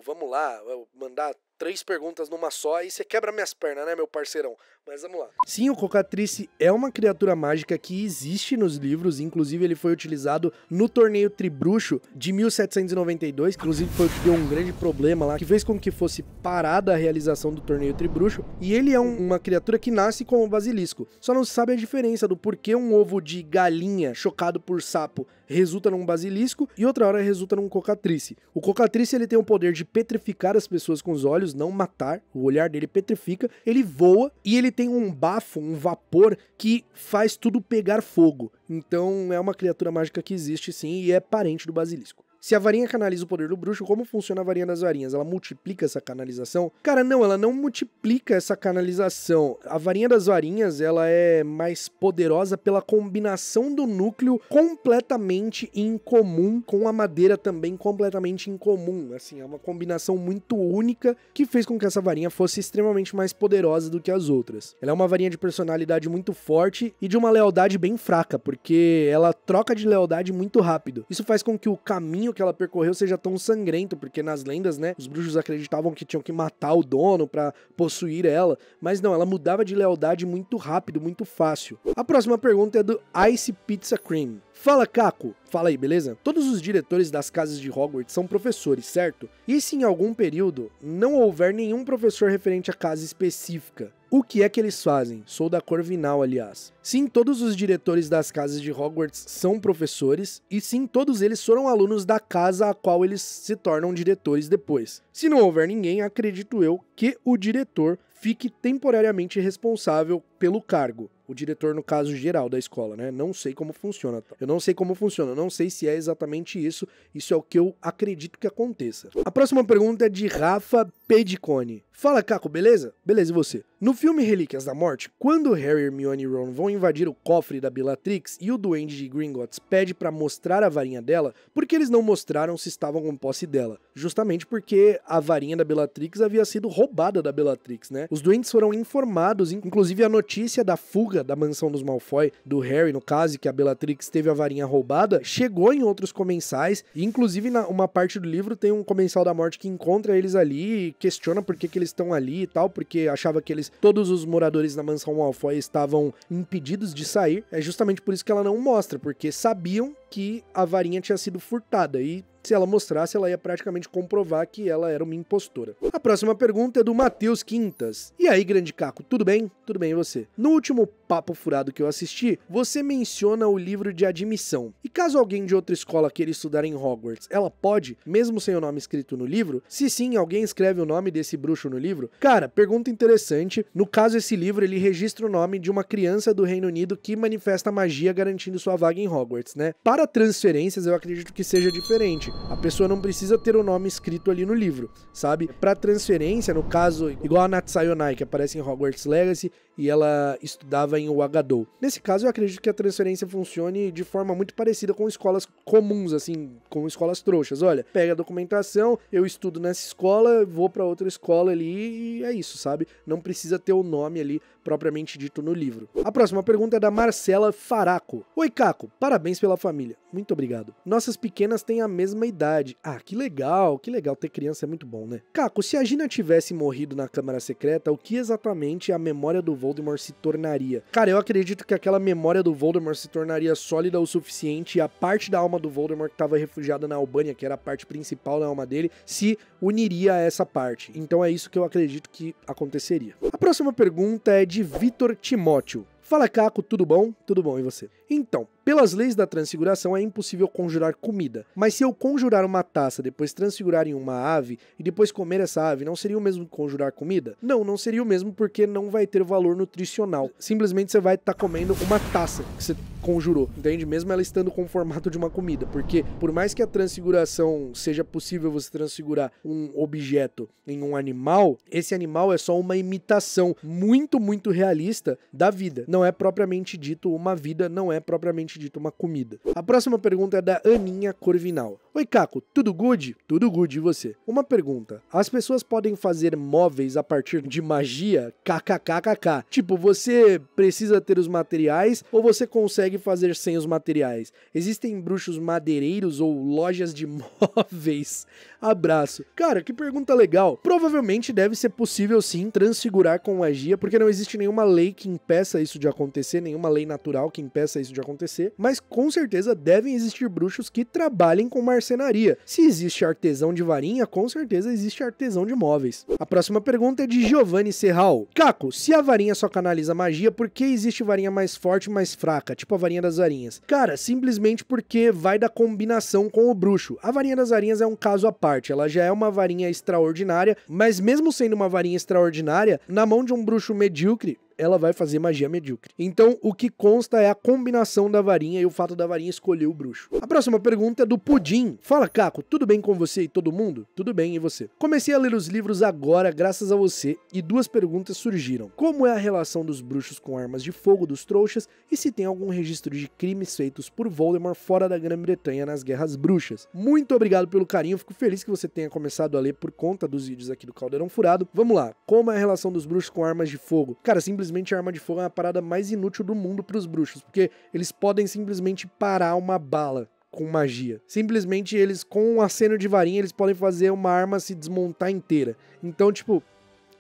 Vamos lá, mandar 3 perguntas numa só e você quebra minhas pernas, né, meu parceirão? Mas vamos lá. Sim, o Cocatrice é uma criatura mágica que existe nos livros, inclusive ele foi utilizado no torneio Tribruxo de 1792, inclusive foi o que deu um grande problema lá, que fez com que fosse parada a realização do torneio Tribruxo, e ele é uma criatura que nasce como basilisco. Só não se sabe a diferença do porquê um ovo de galinha chocado por sapo resulta num basilisco e outra hora resulta num Cocatrice. O Cocatrice, ele tem o poder de petrificar as pessoas com os olhos, não matar, o olhar dele petrifica, ele voa e ele tem um bafo, um vapor que faz tudo pegar fogo. Então é uma criatura mágica que existe sim e é parente do basilisco. Se a varinha canaliza o poder do bruxo, como funciona a varinha das varinhas? Ela multiplica essa canalização? Cara, não, ela não multiplica essa canalização. A varinha das varinhas, ela é mais poderosa pela combinação do núcleo completamente incomum com a madeira também completamente incomum. Assim, é uma combinação muito única que fez com que essa varinha fosse extremamente mais poderosa do que as outras. Ela é uma varinha de personalidade muito forte e de uma lealdade bem fraca, porque ela troca de lealdade muito rápido. Isso faz com que o caminho que ela percorreu seja tão sangrento, porque nas lendas, né, os bruxos acreditavam que tinham que matar o dono pra possuir ela, mas não, ela mudava de lealdade muito rápido, muito fácil. A próxima pergunta é do Ice Pizza Cream. Fala, Caco. Fala aí, beleza? Todos os diretores das casas de Hogwarts são professores, certo? E se em algum período não houver nenhum professor referente à casa específica, o que é que eles fazem? Sou da Corvinal, aliás. Sim, todos os diretores das casas de Hogwarts são professores, e sim, todos eles foram alunos da casa a qual eles se tornam diretores depois. Se não houver ninguém, acredito eu que o diretor fique temporariamente responsável pelo cargo. O diretor, no caso geral da escola, né? Não sei como funciona. Eu não sei como funciona, eu não sei se é exatamente isso. Isso é o que eu acredito que aconteça. A próxima pergunta é de Rafa Pedicone. Fala, Caco, beleza? Beleza, e você? No filme Relíquias da Morte, quando Harry, Hermione e Ron vão invadir o cofre da Bellatrix e o Duende de Gringotts pede pra mostrar a varinha dela, por que eles não mostraram se estavam com posse dela? Justamente porque a varinha da Bellatrix havia sido roubada da Bellatrix, né? Os duendes foram informados, inclusive a notícia da fuga da mansão dos Malfoy, do Harry, no caso, que a Bellatrix teve a varinha roubada, chegou em outros comensais, e inclusive uma parte do livro tem um comensal da morte que encontra eles ali e questiona por que eles estão ali e tal, porque achava que todos os moradores da mansão Malfoy estavam impedidos de sair. É justamente por isso que ela não mostra, porque sabiam que a varinha tinha sido furtada e se ela mostrasse, ela ia praticamente comprovar que ela era uma impostora. A próxima pergunta é do Matheus Quintas. E aí, grande Caco, tudo bem? Tudo bem, e você? No último Papo Furado que eu assisti, você menciona o livro de admissão. E caso alguém de outra escola queira estudar em Hogwarts, ela pode, mesmo sem o nome escrito no livro? Se sim, alguém escreve o nome desse bruxo no livro? Cara, pergunta interessante. No caso, esse livro, ele registra o nome de uma criança do Reino Unido que manifesta magia garantindo sua vaga em Hogwarts, né? Para transferências, eu acredito que seja diferente. seguinte, a pessoa não precisa ter o nome escrito ali no livro, sabe? Pra transferência, no caso, igual a Natsu Sayonai, que aparece em Hogwarts Legacy, e ela estudava em Ouagadougou. Nesse caso, eu acredito que a transferência funcione de forma muito parecida com escolas comuns, assim, com escolas trouxas. Olha, pega a documentação, eu estudo nessa escola, vou pra outra escola ali e é isso, sabe? Não precisa ter o nome ali propriamente dito no livro. A próxima pergunta é da Marcela Faraco. Oi, Caco, parabéns pela família. Muito obrigado. Nossas pequenas têm a mesma idade. Ah, que legal ter criança é muito bom, né? Caco, se a Gina tivesse morrido na Câmara Secreta, o que exatamente a memória do Voldemort se tornaria? Cara, eu acredito que aquela memória do Voldemort se tornaria sólida o suficiente e a parte da alma do Voldemort que estava refugiada na Albânia, que era a parte principal da alma dele, se uniria a essa parte. Então é isso que eu acredito que aconteceria. A próxima pergunta é de Vitor Timóteo. Fala, Caco, tudo bom? Tudo bom, e você? Então, pelas leis da transfiguração é impossível conjurar comida, mas se eu conjurar uma taça, depois transfigurar em uma ave e depois comer essa ave, não seria o mesmo que conjurar comida? Não, não seria o mesmo porque não vai ter valor nutricional. Simplesmente você vai estar comendo uma taça que você conjurou, entende? Mesmo ela estando com o formato de uma comida, porque por mais que a transfiguração seja possível você transfigurar um objeto em um animal, esse animal é só uma imitação muito, muito realista da vida. Não é propriamente dito uma vida, não é propriamente dito uma comida. A próxima pergunta é da Aninha Corvinal. Oi, Caco, tudo good? Tudo good, e você? Uma pergunta. As pessoas podem fazer móveis a partir de magia? KKKKK. Tipo, você precisa ter os materiais ou você consegue fazer sem os materiais? Existem bruxos madeireiros ou lojas de móveis? Abraço. Cara, que pergunta legal. Provavelmente deve ser possível sim transfigurar com magia, porque não existe nenhuma lei que impeça isso de acontecer, nenhuma lei natural que impeça isso de acontecer, mas com certeza devem existir bruxos que trabalhem com marcenaria. Se existe artesão de varinha, com certeza existe artesão de móveis. A próxima pergunta é de Giovanni Serral. Caco, se a varinha só canaliza magia, por que existe varinha mais forte e mais fraca, tipo a varinha das varinhas? Cara, simplesmente porque vai da combinação com o bruxo. A varinha das varinhas é um caso à parte, ela já é uma varinha extraordinária, mas mesmo sendo uma varinha extraordinária, na mão de um bruxo medíocre, ela vai fazer magia medíocre. Então, o que consta é a combinação da varinha e o fato da varinha escolher o bruxo. A próxima pergunta é do Pudim. Fala, Caco, tudo bem com você e todo mundo? Tudo bem, e você? Comecei a ler os livros agora, graças a você, e duas perguntas surgiram. Como é a relação dos bruxos com armas de fogo dos trouxas e se tem algum registro de crimes feitos por Voldemort fora da Grã-Bretanha nas Guerras Bruxas? Muito obrigado pelo carinho, fico feliz que você tenha começado a ler por conta dos vídeos aqui do Caldeirão Furado. Vamos lá, como é a relação dos bruxos com armas de fogo? Cara, simplesmente a arma de fogo é a parada mais inútil do mundo pros bruxos, porque eles podem simplesmente parar uma bala com magia. Simplesmente eles, com um aceno de varinha, eles podem fazer uma arma se desmontar inteira. Então, tipo,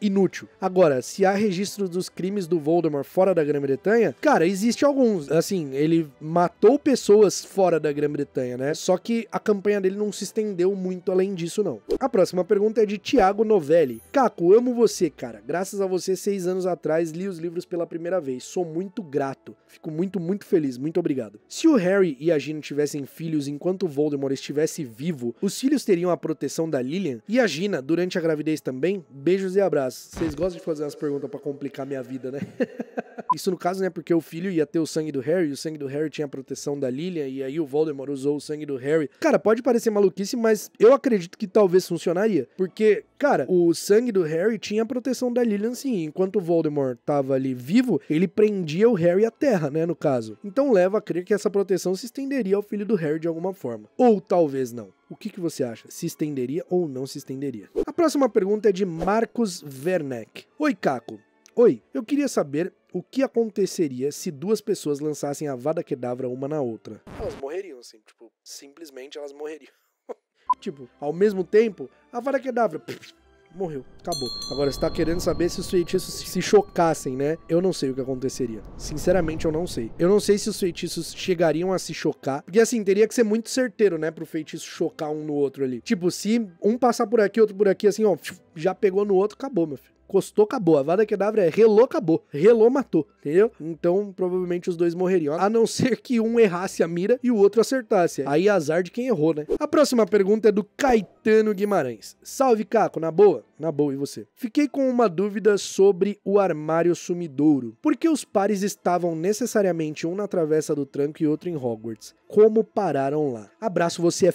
inútil. Agora, se há registros dos crimes do Voldemort fora da Grã-Bretanha, cara, existe alguns. Assim, ele matou pessoas fora da Grã-Bretanha, né? Só que a campanha dele não se estendeu muito além disso, não. A próxima pergunta é de Thiago Novelli. Caco, amo você, cara. Graças a você, 6 anos atrás, li os livros pela primeira vez. Sou muito grato. Fico muito, muito feliz. Muito obrigado. Se o Harry e a Gina tivessem filhos enquanto o Voldemort estivesse vivo, os filhos teriam a proteção da Lilian? E a Gina, durante a gravidez também? Beijos e abraços. Vocês gostam de fazer umas perguntas pra complicar minha vida, né? Isso no caso, né, porque o filho ia ter o sangue do Harry, e o sangue do Harry tinha a proteção da Lilian, e aí o Voldemort usou o sangue do Harry. Cara, pode parecer maluquice, mas eu acredito que talvez funcionaria, porque, cara, o sangue do Harry tinha a proteção da Lilian sim, enquanto o Voldemort tava ali vivo, ele prendia o Harry à terra, né, no caso. Então leva a crer que essa proteção se estenderia ao filho do Harry de alguma forma. Ou talvez não. O que você acha? Se estenderia ou não se estenderia? A próxima pergunta é de Marcos Werneck. Oi, Caco. Oi, eu queria saber o que aconteceria se duas pessoas lançassem a Avada Kedavra uma na outra. Elas morreriam, assim, tipo, simplesmente elas morreriam. Tipo, ao mesmo tempo, a Avada Kedavra... morreu, acabou. Agora, você tá querendo saber se os feitiços se chocassem, né? Eu não sei o que aconteceria. Sinceramente, eu não sei. Eu não sei se os feitiços chegariam a se chocar. Porque, assim, teria que ser muito certeiro, né? Pro feitiço chocar um no outro ali. Tipo, se um passar por aqui, outro por aqui, assim, ó, já pegou no outro, acabou, meu filho. Encostou, acabou. A Avada Kedavra é relou, acabou. Relou, matou. Entendeu? Então, provavelmente os dois morreriam. A não ser que um errasse a mira e o outro acertasse. Aí azar de quem errou, né? A próxima pergunta é do Caetano Guimarães. Salve, Caco. Na boa? Na boa, e você? Fiquei com uma dúvida sobre o armário sumidouro. Por que os pares estavam necessariamente um na travessa do tranco e outro em Hogwarts? Como pararam lá? Abraço, você é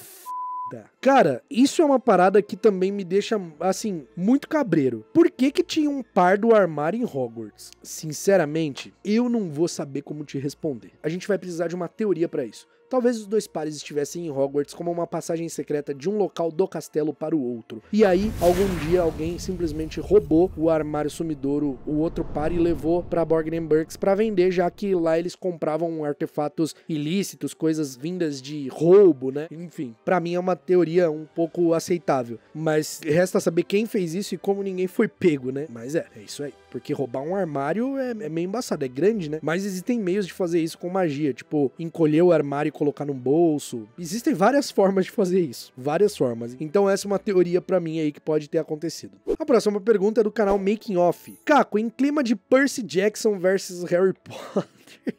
Cara, isso é uma parada que também me deixa, assim, muito cabreiro. Por que que tinha um par do armário em Hogwarts? Sinceramente, eu não vou saber como te responder. A gente vai precisar de uma teoria pra isso. Talvez os dois pares estivessem em Hogwarts como uma passagem secreta de um local do castelo para o outro. E aí, algum dia, alguém simplesmente roubou o armário sumidouro, o outro par, e levou pra Borgin Burkes pra vender, já que lá eles compravam artefatos ilícitos, coisas vindas de roubo, né? Enfim, pra mim é uma teoria um pouco aceitável. Mas resta saber quem fez isso e como ninguém foi pego, né? Mas é isso aí. Porque roubar um armário é meio embaçado, é grande, né? Mas existem meios de fazer isso com magia, tipo, encolher o armário e colocar num bolso. Existem várias formas de fazer isso, várias formas. Então essa é uma teoria pra mim aí que pode ter acontecido. A próxima pergunta é do canal Making Off. Caco, em clima de Percy Jackson versus Harry Potter...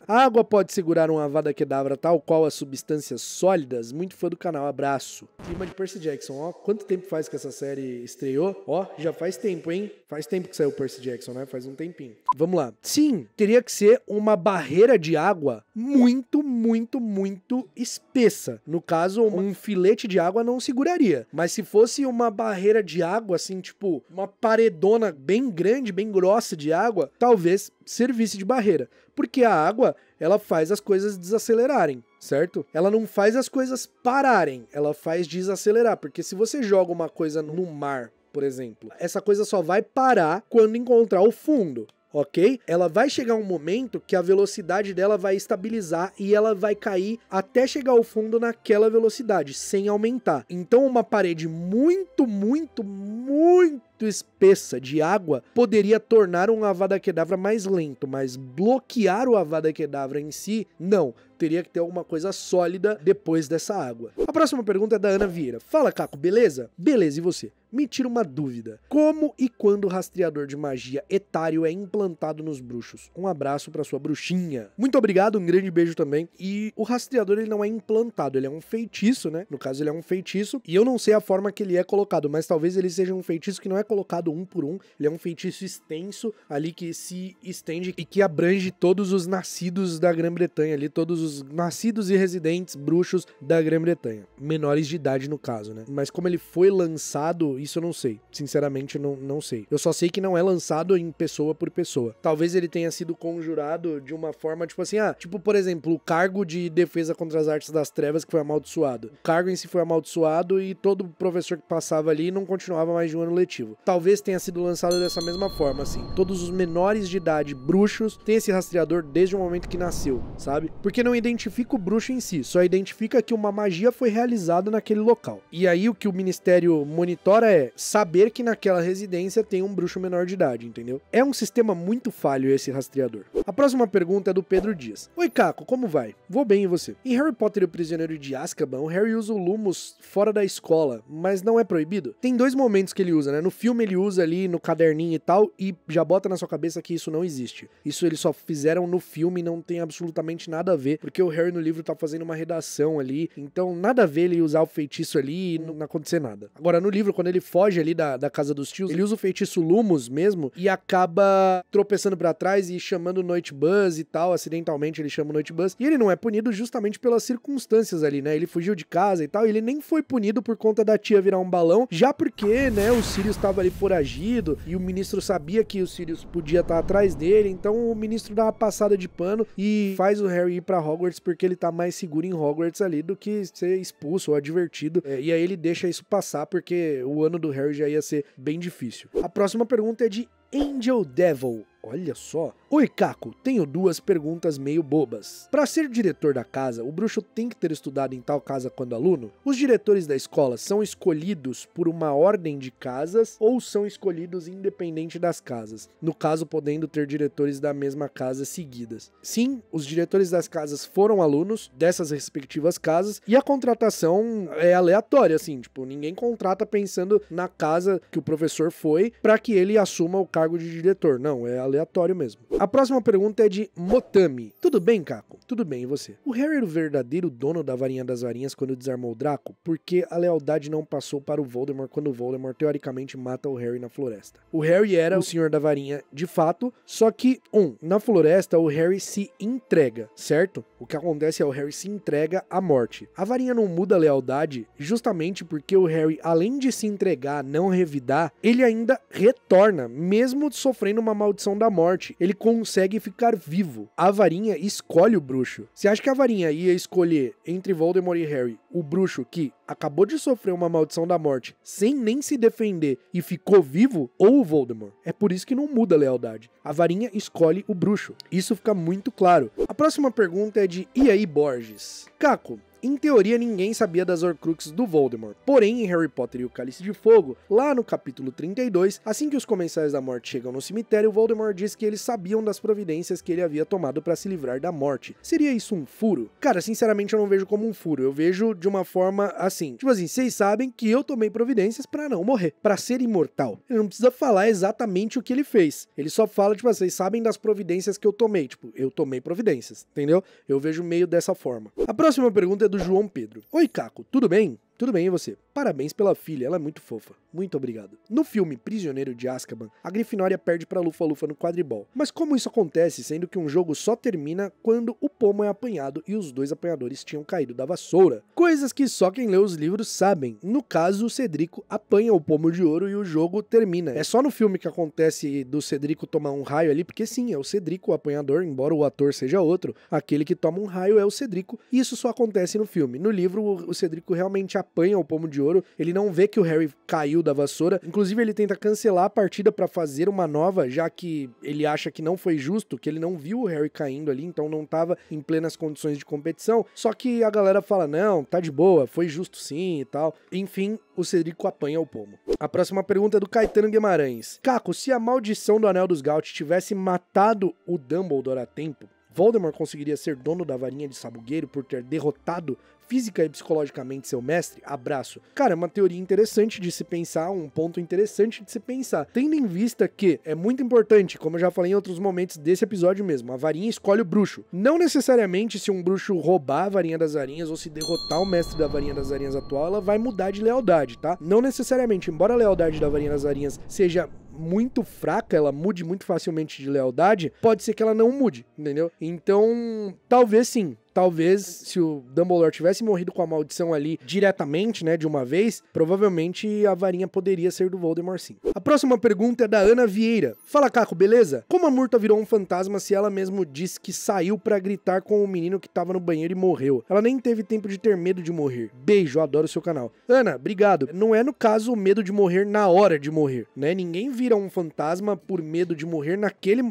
A água pode segurar um Avada Kedavra tal qual as substâncias sólidas? Muito fã do canal, abraço. Clima de Percy Jackson, ó, quanto tempo faz que essa série estreou? Ó, já faz tempo, hein? Faz tempo que saiu Percy Jackson, né? Faz um tempinho. Vamos lá. Sim, teria que ser uma barreira de água muito, muito, muito espessa. No caso, um filete de água não seguraria. Mas se fosse uma barreira de água, assim, tipo, uma paredona bem grande, bem grossa de água, talvez servisse de barreira. Porque a água, ela faz as coisas desacelerarem, certo? Ela não faz as coisas pararem, ela faz desacelerar. Porque se você joga uma coisa no mar, por exemplo, essa coisa só vai parar quando encontrar o fundo. Ok? Ela vai chegar um momento que a velocidade dela vai estabilizar e ela vai cair até chegar ao fundo naquela velocidade, sem aumentar. Então uma parede muito, muito, muito espessa de água poderia tornar um Avada Kedavra mais lento, mas bloquear o Avada Kedavra em si, não. Teria que ter alguma coisa sólida depois dessa água. A próxima pergunta é da Ana Vieira. Fala, Caco, beleza? Beleza, e você? Me tira uma dúvida. Como e quando o rastreador de magia etário é implantado nos bruxos? Um abraço pra sua bruxinha. Muito obrigado, um grande beijo também. E o rastreador, ele não é implantado, ele é um feitiço, né? No caso, ele é um feitiço. E eu não sei a forma que ele é colocado, mas talvez ele seja um feitiço que não é colocado um por um. Ele é um feitiço extenso ali que se estende e que abrange todos os nascidos da Grã-Bretanha ali, todos os nascidos e residentes bruxos da Grã-Bretanha. Menores de idade, no caso, né? Mas como ele foi lançado, isso eu não sei. Sinceramente, não sei. Eu só sei que não é lançado em pessoa por pessoa. Talvez ele tenha sido conjurado de uma forma, tipo assim, tipo, por exemplo, o cargo de defesa contra as artes das trevas que foi amaldiçoado. O cargo em si foi amaldiçoado e todo professor que passava ali não continuava mais de um ano letivo. Talvez tenha sido lançado dessa mesma forma, assim. Todos os menores de idade bruxos têm esse rastreador desde o momento que nasceu, sabe? Porque não identifica o bruxo em si, só identifica que uma magia foi realizada naquele local. E aí o que o ministério monitora é saber que naquela residência tem um bruxo menor de idade, entendeu? É um sistema muito falho esse rastreador. A próxima pergunta é do Pedro Dias. Oi, Caco, como vai? Vou bem, e você? Em Harry Potter e o Prisioneiro de Azkaban, o Harry usa o Lumos fora da escola, mas não é proibido? Tem dois momentos que ele usa, né? No filme ele usa ali no caderninho e tal, e já bota na sua cabeça que isso não existe. Isso eles só fizeram no filme e não tem absolutamente nada a ver, porque o Harry no livro tá fazendo uma redação ali, então nada a ver ele usar o feitiço ali e não acontecer nada. Agora, no livro, quando ele foge ali da casa dos tios, ele usa o feitiço Lumos mesmo e acaba tropeçando pra trás e chamando Noite Buzz e tal, acidentalmente ele chama o Noite Buzz, e ele não é punido justamente pelas circunstâncias ali, né? Ele fugiu de casa e tal, e ele nem foi punido por conta da tia virar um balão, já porque, né, o Sirius tava ali foragido e o ministro sabia que o Sirius podia estar atrás dele, então o ministro dá uma passada de pano e faz o Harry ir pra Hogwarts porque ele tá mais seguro em Hogwarts ali do que ser expulso ou advertido, e aí ele deixa isso passar porque o ano do Harry já ia ser bem difícil. A próxima pergunta é de Angel Devil. Olha só. Oi, Caco, tenho duas perguntas meio bobas. Para ser diretor da casa, o bruxo tem que ter estudado em tal casa quando aluno? Os diretores da escola são escolhidos por uma ordem de casas ou são escolhidos independente das casas? No caso, podendo ter diretores da mesma casa seguidas. Sim, os diretores das casas foram alunos dessas respectivas casas e a contratação é aleatória, assim, tipo, ninguém contrata pensando na casa que o professor foi para que ele assuma o cargo de diretor. Não, é aleatório mesmo. A próxima pergunta é de Motami. Tudo bem, Caco? Tudo bem, e você? O Harry era o verdadeiro dono da varinha das varinhas quando desarmou o Draco? Porque a lealdade não passou para o Voldemort quando o Voldemort teoricamente mata o Harry na floresta. O Harry era o senhor da varinha de fato, só que, na floresta o Harry se entrega, certo? O que acontece é o Harry se entrega à morte. A varinha não muda a lealdade justamente porque o Harry, além de se entregar, não revidar, ele ainda retorna, mesmo sofrendo uma maldição da morte. Ele consegue ficar vivo. A varinha escolhe o bruxo. Você acha que a varinha ia escolher entre Voldemort e Harry o bruxo que acabou de sofrer uma maldição da morte sem nem se defender e ficou vivo, ou o Voldemort? É por isso que não muda a lealdade. A varinha escolhe o bruxo. Isso fica muito claro. A próxima pergunta é de E aí, Borges? Caco, em teoria, ninguém sabia das Horcruxes do Voldemort. Porém, em Harry Potter e o Cálice de Fogo, lá no capítulo 32, assim que os Comensais da Morte chegam no cemitério, Voldemort diz que eles sabiam das providências que ele havia tomado para se livrar da morte. Seria isso um furo? Cara, sinceramente eu não vejo como um furo. Eu vejo de uma forma assim. Tipo assim, vocês sabem que eu tomei providências para não morrer, para ser imortal. Ele não precisa falar exatamente o que ele fez. Ele só fala, tipo, vocês sabem das providências que eu tomei. Tipo, eu tomei providências, entendeu? Eu vejo meio dessa forma. A próxima pergunta é do João Pedro. Oi, Caco, tudo bem? Tudo bem, e você? Parabéns pela filha, ela é muito fofa. Muito obrigado. No filme Prisioneiro de Azkaban, a Grifinória perde pra Lufa-Lufa no quadribol. Mas como isso acontece, sendo que um jogo só termina quando o pomo é apanhado e os dois apanhadores tinham caído da vassoura? Coisas que só quem lê os livros sabem. No caso, o Cedrico apanha o pomo de ouro e o jogo termina. É só no filme que acontece do Cedrico tomar um raio ali, porque sim, é o Cedrico o apanhador, embora o ator seja outro. Aquele que toma um raio é o Cedrico, e isso só acontece no filme. No livro, o Cedrico realmente apanha o pomo de ouro, ele não vê que o Harry caiu da vassoura, inclusive ele tenta cancelar a partida pra fazer uma nova, já que ele acha que não foi justo, que ele não viu o Harry caindo ali, então não tava em plenas condições de competição, só que a galera fala, não, tá de boa, foi justo sim e tal. Enfim, o Cedrico apanha o pomo. A próxima pergunta é do Caetano Guimarães. Caco, se a maldição do Anel dos Gaut tivesse matado o Dumbledore a tempo, Voldemort conseguiria ser dono da varinha de sabugueiro por ter derrotado física e psicologicamente seu mestre? Abraço. Cara, é uma teoria interessante de se pensar, um ponto interessante de se pensar. Tendo em vista que é muito importante, como eu já falei em outros momentos desse episódio mesmo, a varinha escolhe o bruxo. Não necessariamente se um bruxo roubar a varinha das varinhas ou se derrotar o mestre da varinha das varinhas atual, ela vai mudar de lealdade, tá? Não necessariamente, embora a lealdade da varinha das varinhas seja muito fraca, ela mude muito facilmente de lealdade, pode ser que ela não mude, entendeu? Então, talvez sim. Talvez, se o Dumbledore tivesse morrido com a maldição ali diretamente, né, de uma vez, provavelmente a varinha poderia ser do Voldemort sim. A próxima pergunta é da Ana Vieira. Fala, Caco, beleza? Como a Murta virou um fantasma se ela mesmo disse que saiu pra gritar com o menino que tava no banheiro e morreu? Ela nem teve tempo de ter medo de morrer. Beijo, adoro o seu canal. Ana, obrigado. Não é no caso o medo de morrer na hora de morrer, né? Ninguém vira um fantasma por medo de morrer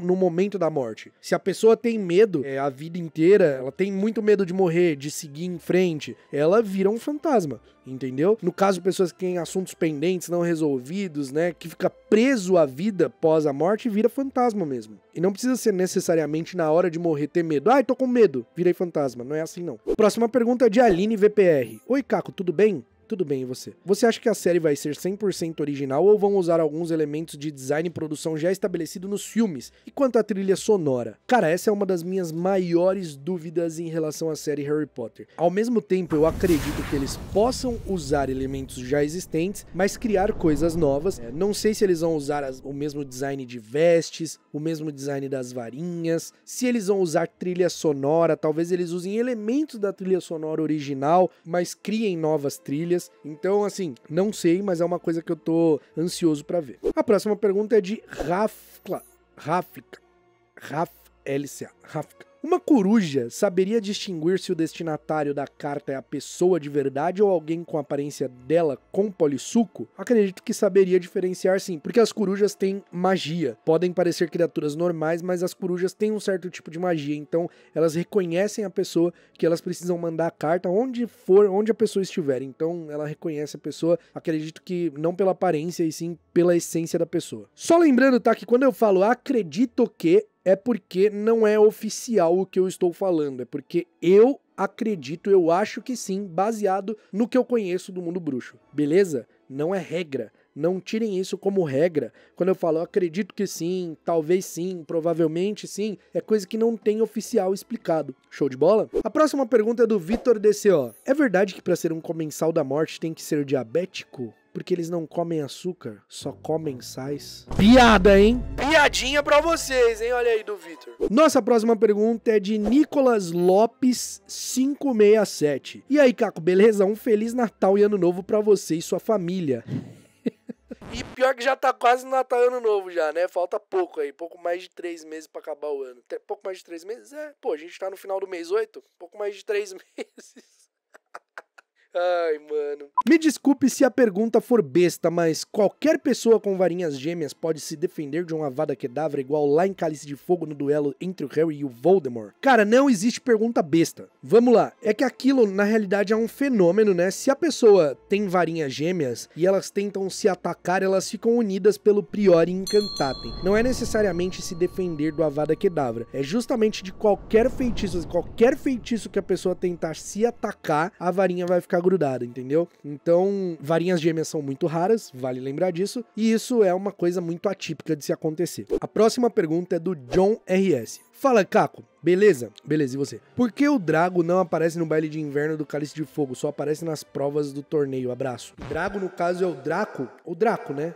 no momento da morte. Se a pessoa tem medo a vida inteira, ela tem muito medo de morrer, de seguir em frente, ela vira um fantasma, entendeu? No caso, pessoas que têm assuntos pendentes, não resolvidos, né, que fica preso à vida pós a morte, vira fantasma mesmo. E não precisa ser necessariamente na hora de morrer ter medo. Ai, tô com medo, virei fantasma. Não é assim, não. Próxima pergunta é de Aline VPR. Oi, Caco, tudo bem? Tudo bem, e você? Você acha que a série vai ser 100% original ou vão usar alguns elementos de design e produção já estabelecido nos filmes? E quanto à trilha sonora? Cara, essa é uma das minhas maiores dúvidas em relação à série Harry Potter. Ao mesmo tempo, eu acredito que eles possam usar elementos já existentes, mas criar coisas novas. Não sei se eles vão usar o mesmo design de vestes, o mesmo design das varinhas, se eles vão usar trilha sonora, talvez eles usem elementos da trilha sonora original, mas criem novas trilhas. Então, assim, não sei, mas é uma coisa que eu tô ansioso pra ver. A próxima pergunta é de Rafka. Uma coruja saberia distinguir se o destinatário da carta é a pessoa de verdade ou alguém com a aparência dela com polissuco? Acredito que saberia diferenciar sim, porque as corujas têm magia. Podem parecer criaturas normais, mas as corujas têm um certo tipo de magia, então elas reconhecem a pessoa que elas precisam mandar a carta onde a pessoa estiver. Então ela reconhece a pessoa, acredito que não pela aparência e sim pela essência da pessoa. Só lembrando, tá, que quando eu falo acredito que, é porque não é oficial o que eu estou falando, é porque eu acredito, eu acho que sim, baseado no que eu conheço do mundo bruxo, beleza? Não é regra, Não tirem isso como regra. Quando eu falo, eu acredito que sim, talvez sim, provavelmente sim, é coisa que não tem oficial explicado. Show de bola? A próxima pergunta é do Vitor DCO. É verdade que para ser um comensal da morte tem que ser diabético? Porque eles não comem açúcar, só comem sais. Piada, hein? Piadinha pra vocês, hein? Olha aí do Vitor. Nossa próxima pergunta é de Nicolas Lopes 567. E aí, Caco, beleza? Um Feliz Natal e Ano Novo pra você e sua família. E pior que já tá quase no Natal e Ano Novo já, né? Falta pouco aí, pouco mais de 3 meses pra acabar o ano. Pouco mais de 3 meses? É, pô, a gente tá no final do mês 8, pouco mais de 3 meses. Ai, mano. Me desculpe se a pergunta for besta, mas qualquer pessoa com varinhas gêmeas pode se defender de uma Avada Kedavra igual lá em Cálice de Fogo no duelo entre o Harry e o Voldemort? Cara, não existe pergunta besta. Vamos lá. É que aquilo, na realidade, é um fenômeno, né? Se a pessoa tem varinhas gêmeas e elas tentam se atacar, elas ficam unidas pelo Priori Incantatem. Não é necessariamente se defender do Avada Kedavra. É justamente de qualquer feitiço que a pessoa tentar se atacar, a varinha vai ficar grudada, entendeu? Então, varinhas gêmeas são muito raras, vale lembrar disso, e isso é uma coisa muito atípica de se acontecer. A próxima pergunta é do John RS. Fala, Caco. Beleza? Beleza, e você? Por que o Drago não aparece no baile de inverno do Cálice de Fogo? Só aparece nas provas do torneio. Abraço. O Drago, no caso, é o Draco. O Draco, né?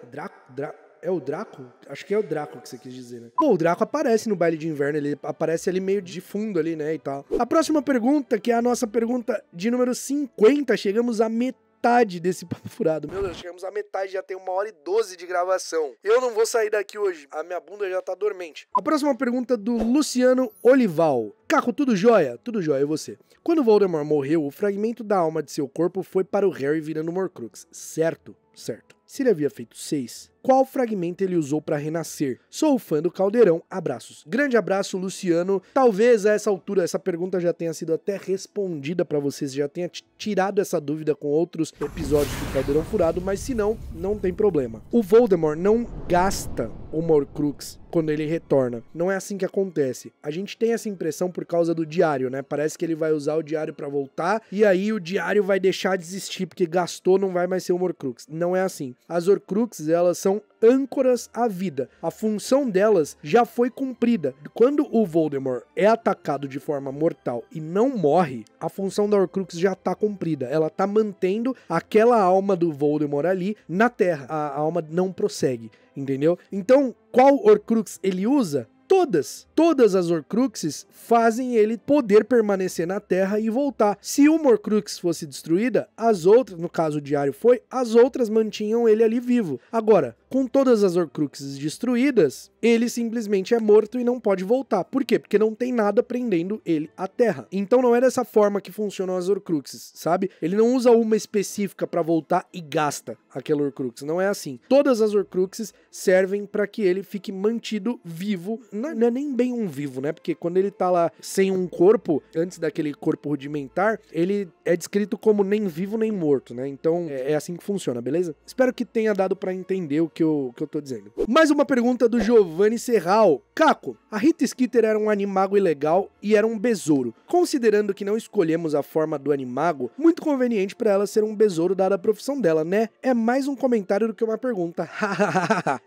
É o Draco? Acho que é o Draco que você quis dizer, né? Pô, o Draco aparece no baile de inverno, ele aparece ali meio de fundo ali, né, e tal. A próxima pergunta, que é a nossa pergunta de número 50, chegamos à metade desse papo furado. Meu Deus, chegamos à metade, já tem 1h12 de gravação. Eu não vou sair daqui hoje, a minha bunda já tá dormente. A próxima pergunta do Luciano Olival. Caco, tudo jóia? Tudo jóia, e você? Quando Voldemort morreu, o fragmento da alma de seu corpo foi para o Harry virando um Horcrux, certo? Certo. Se ele havia feito 6, qual fragmento ele usou para renascer? Sou fã do Caldeirão, abraços. Grande abraço, Luciano. Talvez a essa altura essa pergunta já tenha sido até respondida para vocês, já tenha tirado essa dúvida com outros episódios do Caldeirão Furado, mas se não, não tem problema. O Voldemort não gasta o Horcrux quando ele retorna. Não é assim que acontece. A gente tem essa impressão por causa do diário, né? Parece que ele vai usar o diário para voltar e aí o diário vai deixar de existir porque gastou, não vai mais ser um Horcrux. Não é assim. As Horcruxes, elas são âncoras à vida. A função delas já foi cumprida. Quando o Voldemort é atacado de forma mortal e não morre, a função da Horcrux já tá cumprida. Ela tá mantendo aquela alma do Voldemort ali na Terra. A alma não prossegue, entendeu? Então, qual Horcrux ele usa? Todas as Horcruxes fazem ele poder permanecer na Terra e voltar. Se uma Horcrux fosse destruída, as outras, no caso o diário foi, as outras mantinham ele ali vivo. Agora, com todas as Horcruxes destruídas, ele simplesmente é morto e não pode voltar. Por quê? Porque não tem nada prendendo ele à Terra. Então não é dessa forma que funcionam as Horcruxes, sabe? Ele não usa uma específica para voltar e gasta aquela Horcrux. Não é assim. Todas as Horcruxes servem para que ele fique mantido vivo. Não é nem bem um vivo, né? Porque quando ele tá lá sem um corpo, antes daquele corpo rudimentar, ele é descrito como nem vivo nem morto, né? Então é assim que funciona, beleza? Espero que tenha dado pra entender o que eu tô dizendo. Mais uma pergunta do Giovanni Serral. Caco, a Rita Skeeter era um animago ilegal e era um besouro. Considerando que não escolhemos a forma do animago, muito conveniente pra ela ser um besouro dada a profissão dela, né? É mais um comentário do que uma pergunta.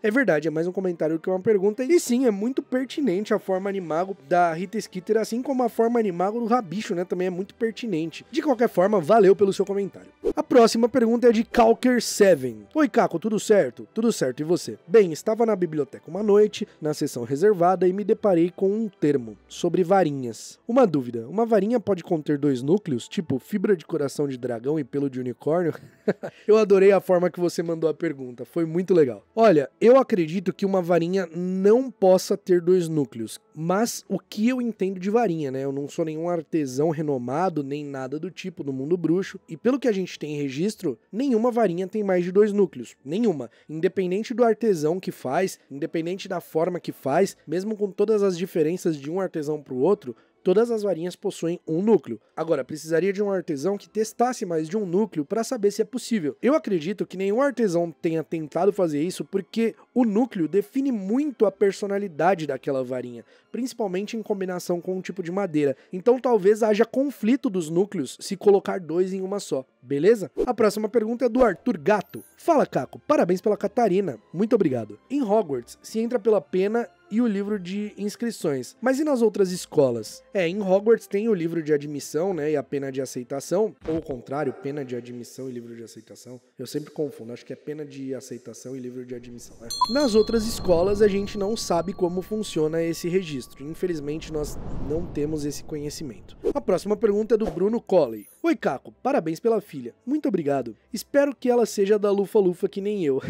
É verdade, é mais um comentário do que uma pergunta. E sim, é muito pertinente a forma animago da Rita Skeeter, assim como a forma animago do Rabicho, né? Também é muito pertinente. De qualquer forma, valeu pelo seu comentário. A próxima pergunta é de Calker7. Oi, Caco, tudo certo? Tudo certo, e você? Bem, estava na biblioteca uma noite, na sessão reservada, e me deparei com um termo sobre varinhas. Uma dúvida, uma varinha pode conter 2 núcleos, tipo fibra de coração de dragão e pelo de unicórnio? Eu adorei a forma que você mandou a pergunta, foi muito legal. Olha, eu acredito que uma varinha não possa ter 2 núcleos, mas o que eu entendo de varinha, né? Eu não sou nenhum artesão renomado, nem nada do tipo no mundo bruxo, e pelo que a gente tem em registro, nenhuma varinha tem mais de 2 núcleos, nenhuma. Independente do artesão que faz, independente da forma que faz, mesmo com todas as diferenças de um artesão para o outro, Todas as varinhas possuem um núcleo. Agora, precisaria de um artesão que testasse mais de um núcleo para saber se é possível. Eu acredito que nenhum artesão tenha tentado fazer isso porque o núcleo define muito a personalidade daquela varinha, principalmente em combinação com um tipo de madeira. Então talvez haja conflito dos núcleos se colocar dois em uma só, beleza? A próxima pergunta é do Arthur Gato. Fala, Caco, parabéns pela Catarina. Muito obrigado. Em Hogwarts, se entra pela pena e o livro de inscrições. Mas e nas outras escolas? Em Hogwarts tem o livro de admissão, né, e a pena de aceitação, ou o contrário, pena de admissão e livro de aceitação. Eu sempre confundo, acho que é pena de aceitação e livro de admissão, né? Nas outras escolas a gente não sabe como funciona esse registro. Infelizmente nós não temos esse conhecimento. A próxima pergunta é do Bruno Colley. Oi, Caco, parabéns pela filha. Muito obrigado. Espero que ela seja da Lufa-Lufa que nem eu.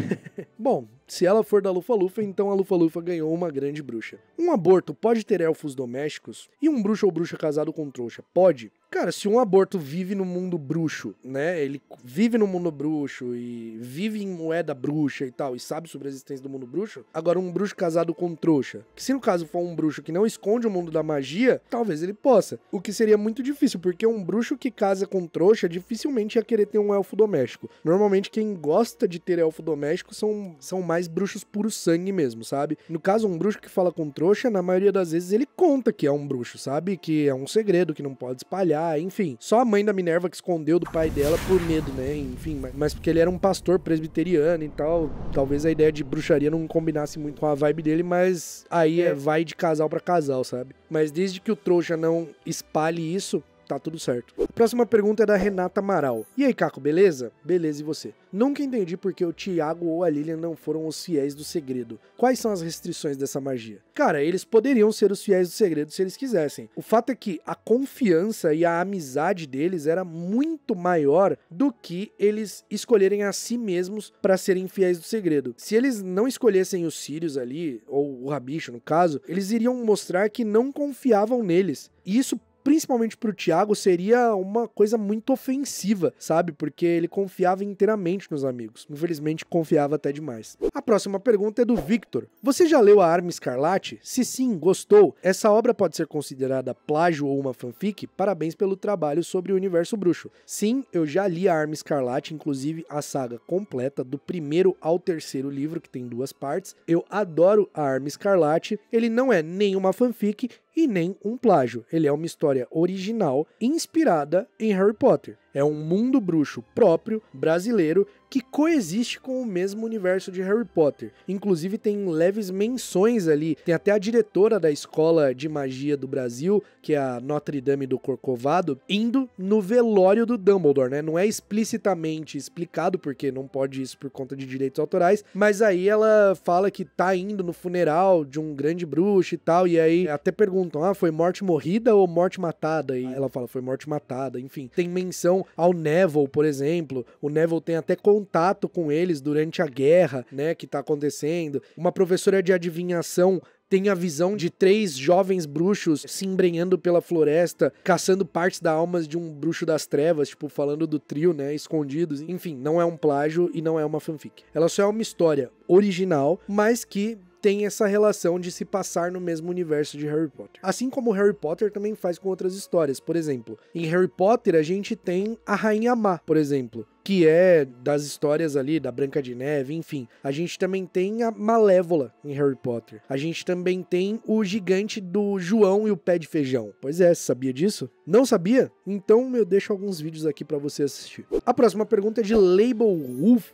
Bom, se ela for da Lufa-Lufa, então a Lufa-Lufa ganhou uma grande bruxa. Um aborto pode ter elfos domésticos? E um bruxo ou bruxa casado com trouxa pode? Cara, se um aborto vive no mundo bruxo, né, ele vive no mundo bruxo e vive em moeda bruxa e tal, e sabe sobre a existência do mundo bruxo, agora um bruxo casado com trouxa, que se no caso for um bruxo que não esconde o mundo da magia, talvez ele possa, o que seria muito difícil, porque um bruxo que casa com trouxa dificilmente ia querer ter um elfo doméstico. Normalmente quem gosta de ter elfo doméstico são mais bruxos puro sangue mesmo, sabe? No caso, um bruxo que fala com trouxa, na maioria das vezes ele conta que é um bruxo, sabe? Que é um segredo, que não pode espalhar, enfim. Só a mãe da Minerva que escondeu do pai dela por medo, né? Enfim, mas porque ele era um pastor presbiteriano e tal, talvez a ideia de bruxaria não combinasse muito com a vibe dele, mas aí vai de casal pra casal, sabe? Mas desde que o trouxa não espalhe isso, tá tudo certo. A próxima pergunta é da Renata Amaral. E aí, Caco, beleza? Beleza, e você? Nunca entendi porque o Tiago ou a Lilian não foram os fiéis do segredo. Quais são as restrições dessa magia? Cara, eles poderiam ser os fiéis do segredo se eles quisessem. O fato é que a confiança e a amizade deles era muito maior do que eles escolherem a si mesmos para serem fiéis do segredo. Se eles não escolhessem os Sirius ali, ou o Rabicho no caso, eles iriam mostrar que não confiavam neles. E isso principalmente pro Tiago, seria uma coisa muito ofensiva, sabe? Porque ele confiava inteiramente nos amigos. Infelizmente, confiava até demais. A próxima pergunta é do Victor. Você já leu A Arma Escarlate? Se sim, gostou? Essa obra pode ser considerada plágio ou uma fanfic? Parabéns pelo trabalho sobre o universo bruxo. Sim, eu já li A Arma Escarlate, inclusive a saga completa, do primeiro ao terceiro livro, que tem 2 partes. Eu adoro A Arma Escarlate. Ele não é nem uma fanfic e nem um plágio. Ele é uma história original, inspirada em Harry Potter. É um mundo bruxo próprio, brasileiro, que coexiste com o mesmo universo de Harry Potter. Inclusive tem leves menções ali, tem até a diretora da Escola de Magia do Brasil, que é a Notre Dame do Corcovado, indo no velório do Dumbledore, né? Não é explicitamente explicado, porque não pode isso por conta de direitos autorais, mas aí ela fala que tá indo no funeral de um grande bruxo e tal, e aí até perguntam, foi morte morrida ou morte matada? E ela fala, foi morte matada, enfim. Tem menção ao Neville, por exemplo. O Neville tem até contato com eles durante a guerra, né, que tá acontecendo. Uma professora de adivinhação tem a visão de 3 jovens bruxos se embrenhando pela floresta, caçando partes da alma de um bruxo das trevas, tipo, falando do trio, né, escondidos. Enfim, não é um plágio e não é uma fanfic. Ela só é uma história original, mas que tem essa relação de se passar no mesmo universo de Harry Potter. Assim como Harry Potter também faz com outras histórias. Por exemplo, em Harry Potter a gente tem a Rainha Má, por exemplo, que é das histórias ali da Branca de Neve, enfim. A gente também tem a Malévola em Harry Potter. A gente também tem o gigante do João e o pé de feijão. Pois é, sabia disso? Não sabia? Então eu deixo alguns vídeos aqui pra você assistir. A próxima pergunta é de Label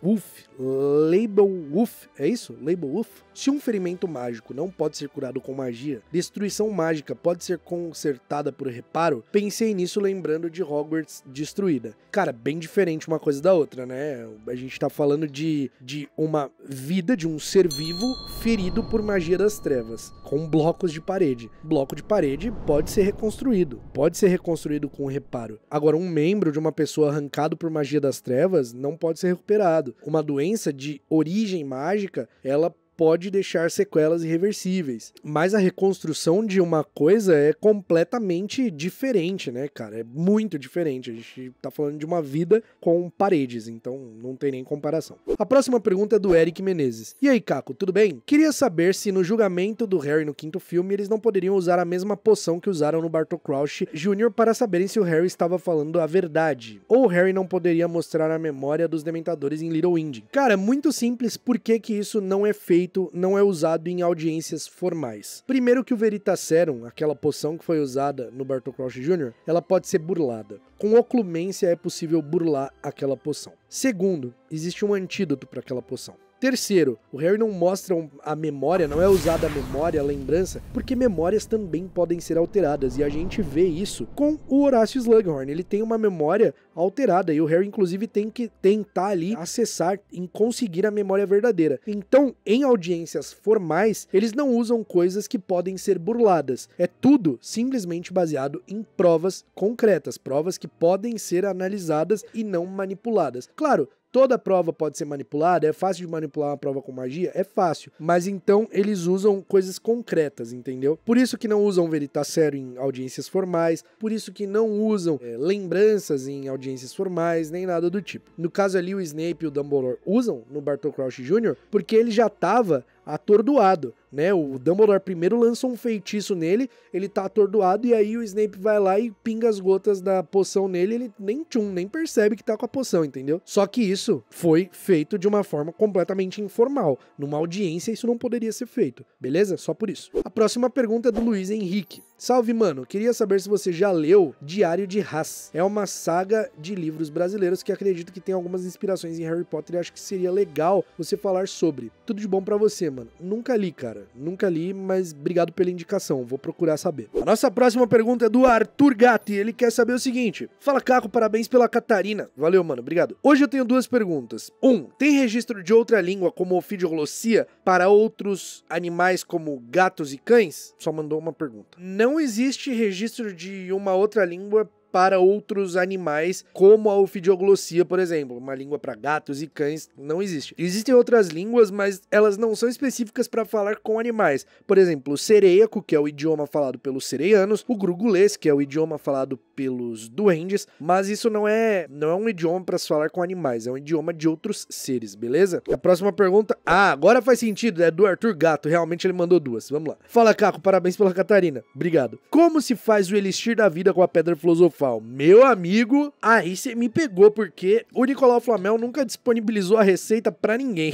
Wolf. Label Wolf, é isso? Label Wolf? Se um ferimento mágico não pode ser curado com magia, destruição mágica pode ser consertada por reparo? Pensei nisso lembrando de Hogwarts destruída. Cara, bem diferente uma coisa da outra, né? A gente tá falando de uma vida, de um ser vivo ferido por magia das trevas, com blocos de parede. Bloco de parede pode ser reconstruído com reparo. Agora, um membro de uma pessoa arrancado por magia das trevas não pode ser recuperado. Uma doença de origem mágica, ela pode deixar sequelas irreversíveis. Mas a reconstrução de uma coisa é completamente diferente, né, cara? É muito diferente. A gente tá falando de uma vida com paredes, então não tem nem comparação. A próxima pergunta é do Eric Menezes. E aí, Caco, tudo bem? Queria saber se no julgamento do Harry no 5º filme eles não poderiam usar a mesma poção que usaram no Bartol Crouch Jr. para saberem se o Harry estava falando a verdade. Ou o Harry não poderia mostrar a memória dos Dementadores em Little Indy. Cara, muito simples. Por que que isso não é feito, não é usado em audiências formais? Primeiro que o Veritaserum, aquela poção que foi usada no Bartol Crouch Jr., ela pode ser burlada. Com oclumência é possível burlar aquela poção. Segundo, existe um antídoto para aquela poção. Terceiro, o Harry não mostra a memória, não é usada a memória, a lembrança, porque memórias também podem ser alteradas, e a gente vê isso com o Horácio Slughorn. Ele tem uma memória alterada, e o Harry inclusive tem que tentar ali acessar e conseguir a memória verdadeira. Então, em audiências formais, eles não usam coisas que podem ser burladas. É tudo simplesmente baseado em provas concretas, provas que podem ser analisadas e não manipuladas. Claro, toda prova pode ser manipulada, é fácil de manipular uma prova com magia? É fácil, mas então eles usam coisas concretas, entendeu? Por isso que não usam Veritaserum em audiências formais, por isso que não usam lembranças em audiências formais, nem nada do tipo. No caso ali, o Snape e o Dumbledore usam no Bartol Crouch Jr. porque ele já estava atordoado, né? O Dumbledore primeiro lança um feitiço nele, ele tá atordoado, e aí o Snape vai lá e pinga as gotas da poção nele, ele nem percebe que tá com a poção, entendeu? Só que isso foi feito de uma forma completamente informal. Numa audiência isso não poderia ser feito, beleza? Só por isso. A próxima pergunta é do Luiz Henrique. Salve, mano, queria saber se você já leu Diário de Haas. É uma saga de livros brasileiros que acredito que tem algumas inspirações em Harry Potter e acho que seria legal você falar sobre. Tudo de bom pra você, mano. Nunca li, cara. Nunca li, mas obrigado pela indicação. Vou procurar saber. A nossa próxima pergunta é do Arthur Gatti. Ele quer saber o seguinte. Fala, Caco, parabéns pela Catarina. Valeu, mano. Obrigado. Hoje eu tenho duas perguntas. Tem registro de outra língua como ofidioglosia para outros animais como gatos e cães? Só mandou uma pergunta. Não existe registro de uma outra língua para outros animais, como a ofidioglosia, por exemplo. Uma língua para gatos e cães não existe. Existem outras línguas, mas elas não são específicas para falar com animais. Por exemplo, o sereiaco, que é o idioma falado pelos sereianos, o grugulês, que é o idioma falado pelos duendes, mas isso não é um idioma para se falar com animais, é um idioma de outros seres, beleza? A próxima pergunta, agora faz sentido, é do Arthur Gato, realmente ele mandou duas, vamos lá. Fala, Caco, parabéns pela Catarina, obrigado. Como se faz o elixir da vida com a pedra filosofal? Meu amigo, aí você me pegou, porque o Nicolau Flamel nunca disponibilizou a receita pra ninguém.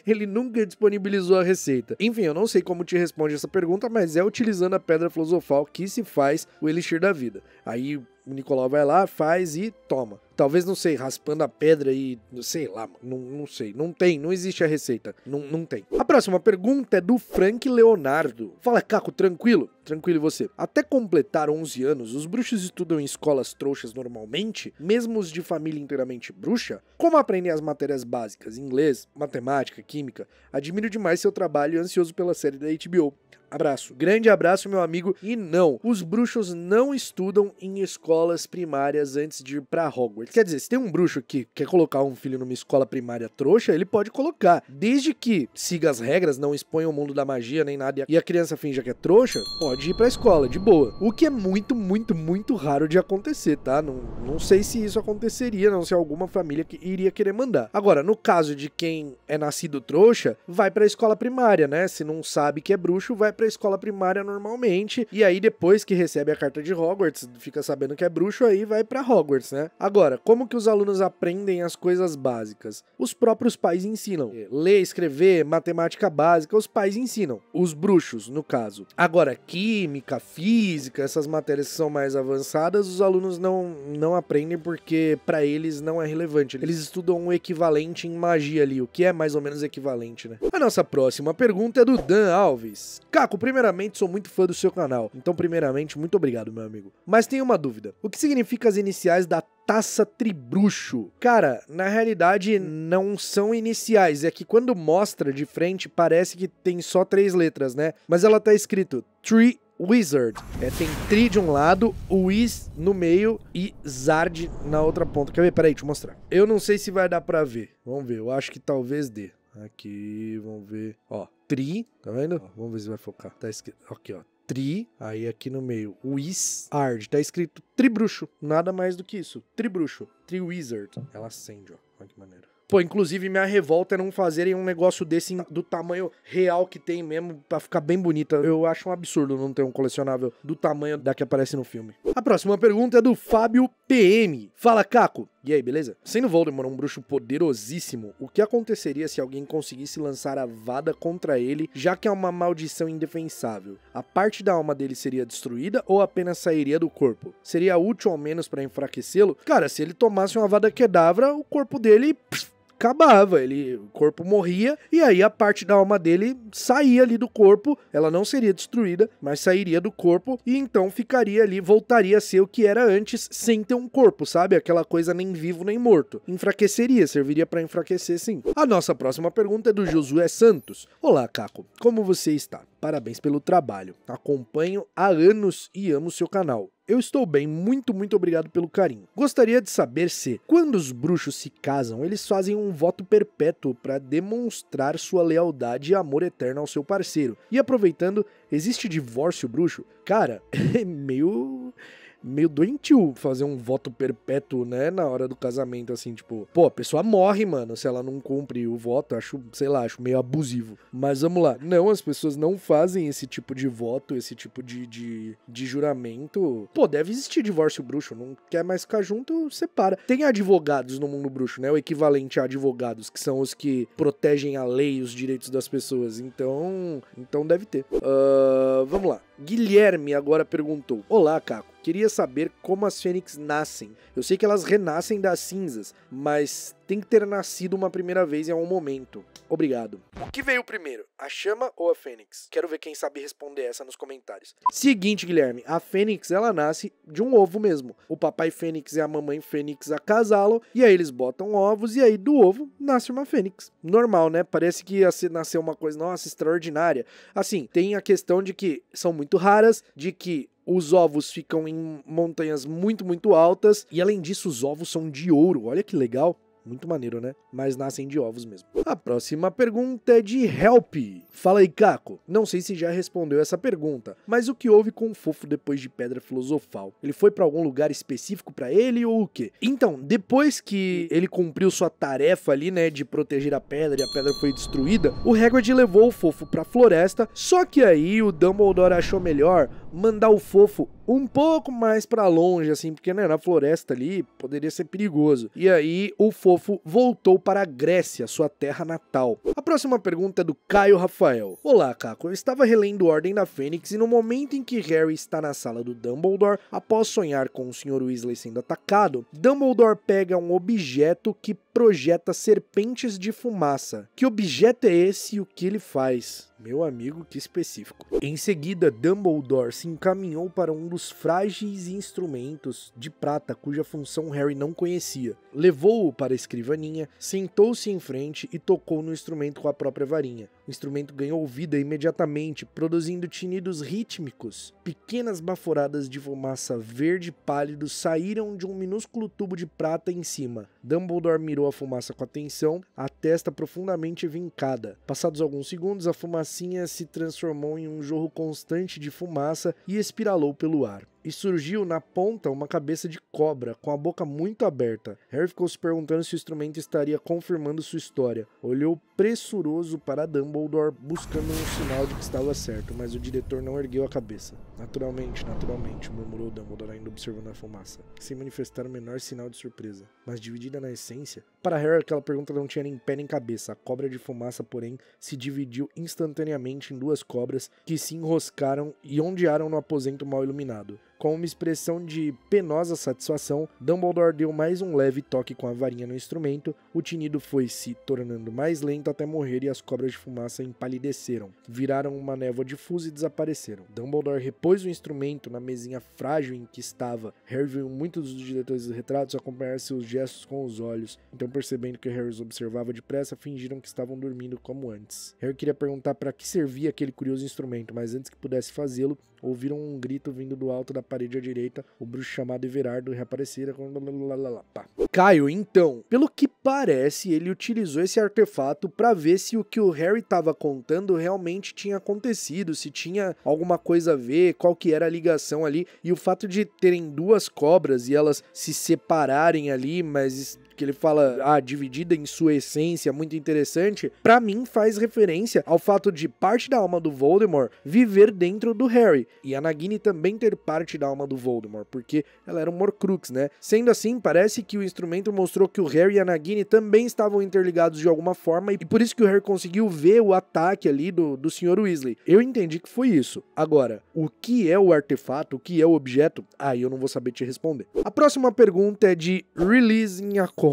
Ele nunca disponibilizou a receita. Enfim, eu não sei como te responde essa pergunta, mas é utilizando a pedra filosofal que se faz o elixir da vida. Aí o Nicolau vai lá, faz e toma. Talvez, não sei, raspando a pedra e... sei lá, não sei. Não existe a receita. Não tem. A próxima pergunta é do Frank Leonardo. Fala, Caco, tranquilo? Tranquilo, e você? Até completar 11 anos, os bruxos estudam em escolas trouxas normalmente? Mesmo os de família inteiramente bruxa? Como aprendem as matérias básicas? Inglês, matemática, química? Admiro demais seu trabalho e ansioso pela série da HBO. Abraço. Grande abraço, meu amigo. E não, os bruxos não estudam em escolas primárias antes de ir pra Hogwarts. Quer dizer, se tem um bruxo que quer colocar um filho numa escola primária trouxa, ele pode colocar. Desde que siga as regras, não exponha o mundo da magia nem nada, e a criança finja que é trouxa, pode ir pra escola, de boa. O que é muito, muito, muito raro de acontecer, tá? Não sei se isso aconteceria, não sei alguma família que iria querer mandar. Agora, no caso de quem é nascido trouxa, vai pra escola primária, né? Se não sabe que é bruxo, vai pra escola primária normalmente, e aí depois que recebe a carta de Hogwarts, fica sabendo que é bruxo, aí vai pra Hogwarts, né? Agora, como que os alunos aprendem as coisas básicas? Os próprios pais ensinam. Ler, escrever, matemática básica, os pais ensinam. Os bruxos, no caso. Agora, química, física, essas matérias que são mais avançadas, os alunos não aprendem porque pra eles não é relevante. Eles estudam o equivalente em magia ali, o que é mais ou menos equivalente, né? A nossa próxima pergunta é do Dan Alves. Caco, primeiramente, sou muito fã do seu canal. Então, primeiramente, muito obrigado, meu amigo. Mas tenho uma dúvida. O que significa as iniciais da Taça Tribruxo? Cara, na realidade não são iniciais, é que quando mostra de frente parece que tem só 3 letras, né? Mas ela tá escrito Tree Wizard. Tem Tri de um lado, Wiz no meio e Zard na outra ponta. Quer ver? Peraí, deixa eu mostrar. Eu não sei se vai dar pra ver. Vamos ver, eu acho que talvez dê. Aqui, vamos ver. Ó, tri, tá vendo? Ó, vamos ver se vai focar. Tá escrito, aqui ó, tri, aí aqui no meio, wizard, tá escrito tribruxo, nada mais do que isso, tribruxo, tri-wizard. Ela acende, ó, olha que maneiro. Pô, inclusive minha revolta é não fazerem um negócio desse do tamanho real que tem mesmo, pra ficar bem bonita. Eu acho um absurdo não ter um colecionável do tamanho da que aparece no filme. A próxima pergunta é do Fábio PM. Fala, Caco. E aí, beleza? Sendo Voldemort um bruxo poderosíssimo, o que aconteceria se alguém conseguisse lançar a Avada contra ele, já que é uma maldição indefensável? A parte da alma dele seria destruída ou apenas sairia do corpo? Seria útil ao menos pra enfraquecê-lo? Cara, se ele tomasse uma Avada Kedavra, o corpo dele acabava, o corpo morria e aí a parte da alma dele saía ali do corpo, ela não seria destruída, mas sairia do corpo e então ficaria ali, voltaria a ser o que era antes sem ter um corpo, sabe? Aquela coisa nem vivo nem morto. Enfraqueceria, serviria pra enfraquecer sim. A nossa próxima pergunta é do Josué Santos. Olá, Caco, como você está? Parabéns pelo trabalho. Acompanho há anos e amo seu canal. Eu estou bem, muito obrigado pelo carinho. Gostaria de saber se, quando os bruxos se casam, eles fazem um voto perpétuo para demonstrar sua lealdade e amor eterno ao seu parceiro. E aproveitando, existe divórcio bruxo? Cara, é meio doentio fazer um voto perpétuo, né, na hora do casamento, assim, tipo, pô, a pessoa morre, mano, se ela não cumpre o voto, acho meio abusivo. Mas vamos lá, não, as pessoas não fazem esse tipo de voto, esse tipo de juramento. Pô, deve existir divórcio bruxo, não quer mais ficar junto, separa. Tem advogados no mundo bruxo, né, o equivalente a advogados, que são os que protegem a lei e os direitos das pessoas, então deve ter. Vamos lá. Guilherme agora perguntou: Olá, Caco, queria saber como as fênix nascem. Eu sei que elas renascem das cinzas, mas tem que ter nascido uma primeira vez em algum momento. Obrigado. O que veio primeiro, a chama ou a fênix? Quero ver quem sabe responder essa nos comentários. Seguinte, Guilherme, a fênix ela nasce de um ovo mesmo. O papai fênix e a mamãe fênix acasalam, e aí eles botam ovos, e aí do ovo nasce uma fênix. Normal, né? Parece que ia nascer uma coisa, nossa, extraordinária. Assim, tem a questão de que são muito raras, de que os ovos ficam em montanhas muito altas, e além disso os ovos são de ouro, olha que legal. Muito maneiro, né? Mas nascem de ovos mesmo. A próxima pergunta é de Help. Fala aí, Caco. Não sei se já respondeu essa pergunta, mas o que houve com o Fofo depois de Pedra Filosofal? Ele foi pra algum lugar específico pra ele ou o quê? Então, depois que ele cumpriu sua tarefa ali, né, de proteger a pedra e a pedra foi destruída, o Hagrid levou o Fofo pra floresta, só que aí o Dumbledore achou melhor mandar o Fofo um pouco mais pra longe, assim, porque, né, na floresta ali poderia ser perigoso. E aí o Fofo voltou para a Grécia, sua terra natal. A próxima pergunta é do Caio Rafael. Olá, Caco, eu estava relendo Ordem da Fênix e no momento em que Harry está na sala do Dumbledore, após sonhar com o Sr. Weasley sendo atacado, Dumbledore pega um objeto que projeta serpentes de fumaça. Que objeto é esse e o que ele faz? Meu amigo, que específico. Em seguida, Dumbledore se encaminhou para um dos frágeis instrumentos de prata cuja função Harry não conhecia. Levou-o para a escrivaninha, sentou-se em frente e tocou no instrumento com a própria varinha. O instrumento ganhou vida imediatamente, produzindo tinidos rítmicos. Pequenas baforadas de fumaça verde pálido saíram de um minúsculo tubo de prata em cima. Dumbledore mirou a fumaça com atenção, a testa profundamente vincada. Passados alguns segundos, a fumacinha se transformou em um jorro constante de fumaça e espiralou pelo ar. E surgiu na ponta uma cabeça de cobra, com a boca muito aberta. Harry ficou se perguntando se o instrumento estaria confirmando sua história. Olhou pressuroso para Dumbledore, buscando um sinal de que estava certo, mas o diretor não ergueu a cabeça. Naturalmente, murmurou Dumbledore, ainda observando a fumaça, sem manifestar o menor sinal de surpresa. Mas dividida na essência? Para Harry, aquela pergunta não tinha nem pé nem cabeça. A cobra de fumaça, porém, se dividiu instantaneamente em duas cobras que se enroscaram e ondearam no aposento mal iluminado. Com uma expressão de penosa satisfação, Dumbledore deu mais um leve toque com a varinha no instrumento, o tinido foi se tornando mais lento até morrer e as cobras de fumaça empalideceram, viraram uma névoa difusa e desapareceram. Dumbledore repôs o instrumento na mesinha frágil em que estava. Harry viu muitos dos diretores dos retratos acompanhar seus gestos com os olhos, então percebendo que Harry os observava depressa, fingiram que estavam dormindo como antes. Harry queria perguntar para que servia aquele curioso instrumento, mas antes que pudesse fazê-lo, ouviram um grito vindo do alto da parede à direita, o bruxo chamado Everardo reaparecera com... Pá. Caio, então, pelo que parece, ele utilizou esse artefato pra ver se o que o Harry tava contando realmente tinha acontecido, se tinha alguma coisa a ver, qual que era a ligação ali, e o fato de terem duas cobras e elas se separarem ali, mas que ele fala, dividida em sua essência, muito interessante, pra mim faz referência ao fato de parte da alma do Voldemort viver dentro do Harry, e a Nagini também ter parte da alma do Voldemort, porque ela era um Horcrux, né? Sendo assim, parece que o instrumento mostrou que o Harry e a Nagini também estavam interligados de alguma forma, e por isso que o Harry conseguiu ver o ataque ali do Sr. Weasley. Eu entendi que foi isso. Agora, o que é o artefato, o que é o objeto? Aí eu não vou saber te responder. A próxima pergunta é de Release in a Coma.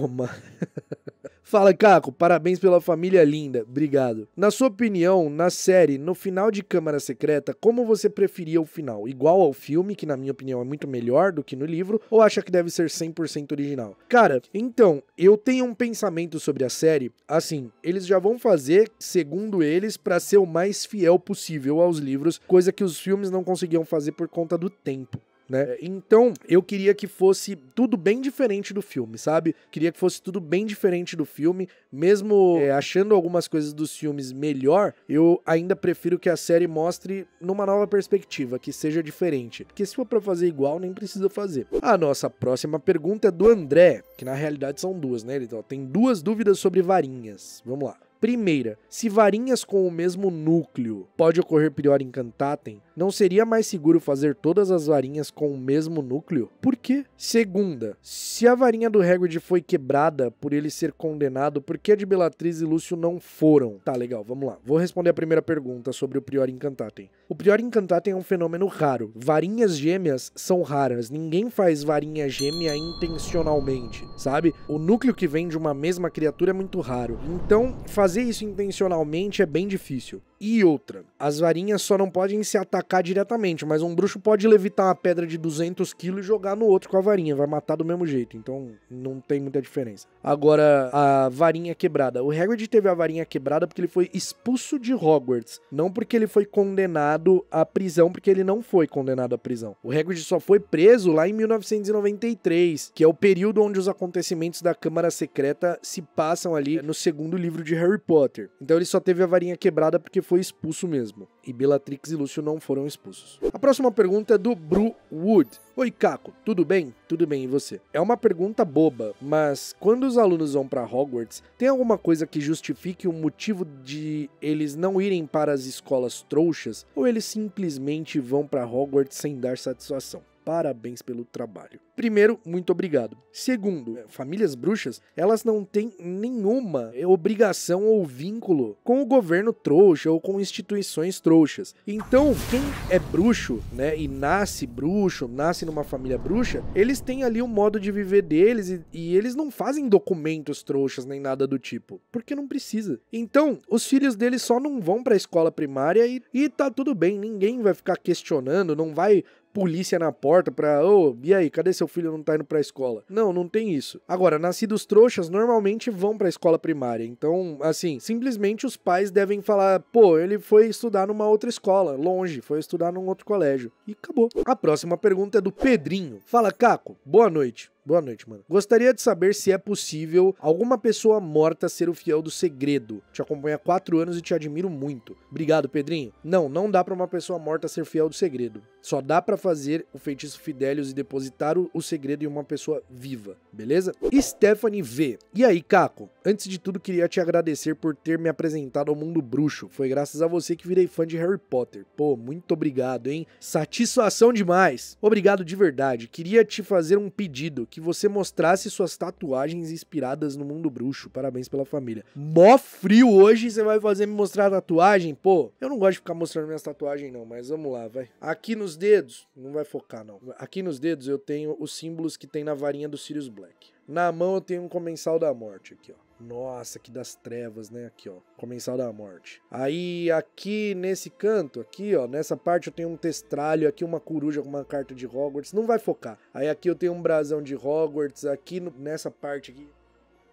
Fala, Caco, parabéns pela família linda, obrigado. Na sua opinião, na série, no final de Câmara Secreta, como você preferia o final? Igual ao filme, que na minha opinião é muito melhor do que no livro, ou acha que deve ser 100% original? Cara, então, eu tenho um pensamento sobre a série, assim, eles já vão fazer, segundo eles, pra ser o mais fiel possível aos livros, coisa que os filmes não conseguiam fazer por conta do tempo. Né? Então, eu queria que fosse tudo bem diferente do filme, sabe? Queria que fosse tudo bem diferente do filme, mesmo achando algumas coisas dos filmes melhor, eu ainda prefiro que a série mostre numa nova perspectiva, que seja diferente. Porque se for pra fazer igual, nem precisa fazer. A nossa próxima pergunta é do André, que na realidade são duas, né? Ele tem duas dúvidas sobre varinhas. Vamos lá. Primeira, se varinhas com o mesmo núcleo pode ocorrer Prior Incantatem, não seria mais seguro fazer todas as varinhas com o mesmo núcleo? Por quê? Segunda, se a varinha do Hagrid foi quebrada por ele ser condenado, por que a de Bellatrix e Lúcio não foram? Tá, legal, vamos lá. Vou responder a primeira pergunta sobre o Prior Incantatem. O Prior Incantatem é um fenômeno raro. Varinhas gêmeas são raras. Ninguém faz varinha gêmea intencionalmente, sabe? O núcleo que vem de uma mesma criatura é muito raro. Então, fazer isso intencionalmente é bem difícil. E outra, as varinhas só não podem se atacar diretamente, mas um bruxo pode levitar uma pedra de 200 kg e jogar no outro com a varinha, vai matar do mesmo jeito, então não tem muita diferença. Agora, a varinha quebrada. O Hagrid teve a varinha quebrada porque ele foi expulso de Hogwarts, não porque ele foi condenado à prisão, porque ele não foi condenado à prisão. O Hagrid só foi preso lá em 1993, que é o período onde os acontecimentos da Câmara Secreta se passam ali no segundo livro de Harry Potter. Então ele só teve a varinha quebrada porque foi expulso mesmo. E Bellatrix e Lúcio não foram expulsos. A próxima pergunta é do Bru Wood. Oi, Caco, tudo bem? Tudo bem, e você? É uma pergunta boba, mas quando os alunos vão para Hogwarts, tem alguma coisa que justifique o motivo de eles não irem para as escolas trouxas, ou eles simplesmente vão para Hogwarts sem dar satisfação? Parabéns pelo trabalho. Primeiro, muito obrigado. Segundo, famílias bruxas, elas não têm nenhuma obrigação ou vínculo com o governo trouxa ou com instituições trouxas. Então, quem é bruxo, né, e nasce bruxo, nasce numa família bruxa, eles têm ali um modo de viver deles e eles não fazem documentos trouxas nem nada do tipo, porque não precisa. Então, os filhos deles só não vão pra escola primária e tá tudo bem, ninguém vai ficar questionando, não vai polícia na porta pra, e aí, cadê seu filho, não tá indo pra escola? Não, não tem isso. Agora, nascidos trouxas normalmente vão pra escola primária, então, assim, simplesmente os pais devem falar, pô, ele foi estudar numa outra escola, longe, foi estudar num outro colégio, e acabou. A próxima pergunta é do Pedrinho. Fala, Caco, boa noite. Boa noite, mano. Gostaria de saber se é possível alguma pessoa morta ser o fiel do segredo. Te acompanho há 4 anos e te admiro muito. Obrigado, Pedrinho. Não dá pra uma pessoa morta ser fiel do segredo. Só dá pra fazer o feitiço Fidelius e depositar o segredo em uma pessoa viva, beleza? Stephanie V. E aí, Caco? Antes de tudo, queria te agradecer por ter me apresentado ao mundo bruxo. Foi graças a você que virei fã de Harry Potter. Pô, muito obrigado, hein? Satisfação demais. Obrigado de verdade. Queria te fazer um pedido, que você mostrasse suas tatuagens inspiradas no mundo bruxo. Parabéns pela família. Mó frio hoje, você vai fazer me mostrar a tatuagem? Pô, eu não gosto de ficar mostrando minhas tatuagens não, mas vamos lá, vai. Aqui nos dedos, não vai focar não. Aqui nos dedos eu tenho os símbolos que tem na varinha do Sirius Black. Na mão eu tenho um comensal da morte aqui, ó. Nossa, que das trevas, né? Aqui, ó. Comensal da morte. Aí, aqui nesse canto, aqui, ó. Nessa parte eu tenho um testralho. Aqui uma coruja com uma carta de Hogwarts. Não vai focar. Aí aqui eu tenho um brasão de Hogwarts. Aqui nessa parte aqui.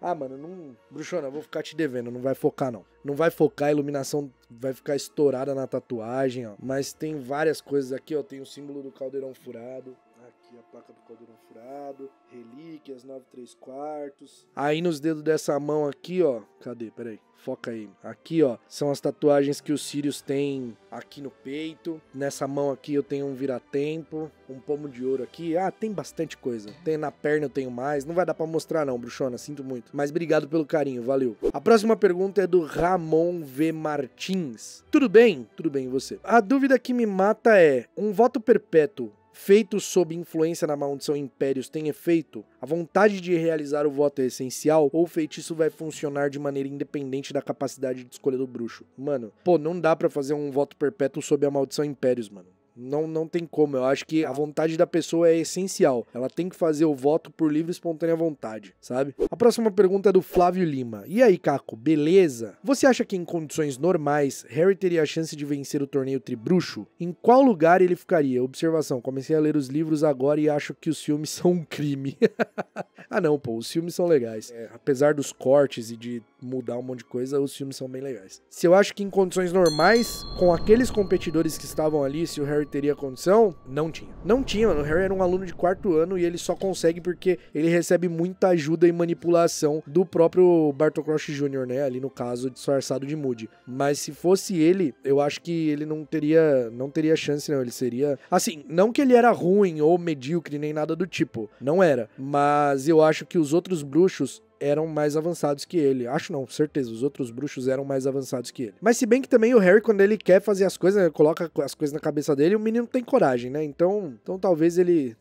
Ah, mano, não... Bruxona, eu vou ficar te devendo, não vai focar não. Não vai focar, a iluminação vai ficar estourada na tatuagem, ó. Mas tem várias coisas aqui, ó. Tem o símbolo do caldeirão furado. Aqui a placa do caldeirão furado. Relíquias, 9/3. Aí nos dedos dessa mão aqui, ó. Cadê? Peraí. Foca aí. Aqui, ó. São as tatuagens que os Sirius têm aqui no peito. Nessa mão aqui eu tenho um vira-tempo. Um pomo de ouro aqui. Ah, tem bastante coisa. Tem na perna, eu tenho mais. Não vai dar pra mostrar não, bruxona. Sinto muito. Mas obrigado pelo carinho. Valeu. A próxima pergunta é do Ramon V. Martins. Tudo bem? Tudo bem, e você? A dúvida que me mata é: um voto perpétuo feito sob influência na maldição Impérios tem efeito? A vontade de realizar o voto é essencial ou o feitiço vai funcionar de maneira independente da capacidade de escolha do bruxo? Mano, pô, não dá pra fazer um voto perpétuo sob a maldição Impérios, mano. Não tem como, eu acho que a vontade da pessoa é essencial. Ela tem que fazer o voto por livre e espontânea vontade, sabe? A próxima pergunta é do Flávio Lima. E aí, Caco, beleza? Você acha que em condições normais, Harry teria a chance de vencer o torneio Tribruxo? Em qual lugar ele ficaria? Observação, comecei a ler os livros agora e acho que os filmes são um crime. Ah não, pô, os filmes são legais. Apesar dos cortes e de mudar um monte de coisa, os filmes são bem legais. Se eu acho que em condições normais, com aqueles competidores que estavam ali, se o Harry teria condição, não tinha. Não tinha, mano. O Harry era um aluno de 4º ano e ele só consegue porque ele recebe muita ajuda e manipulação do próprio Bartol Crouch Jr., né? Ali no caso, disfarçado de Moody. Mas se fosse ele, eu acho que ele não teria chance, não. Ele seria... Assim, não que ele era ruim ou medíocre, nem nada do tipo. Não era. Mas eu acho que os outros bruxos eram mais avançados que ele. Acho não, certeza, os outros bruxos eram mais avançados que ele. Mas se bem que também o Harry, quando ele quer fazer as coisas, ele coloca as coisas na cabeça dele, o menino tem coragem, né? Então talvez ele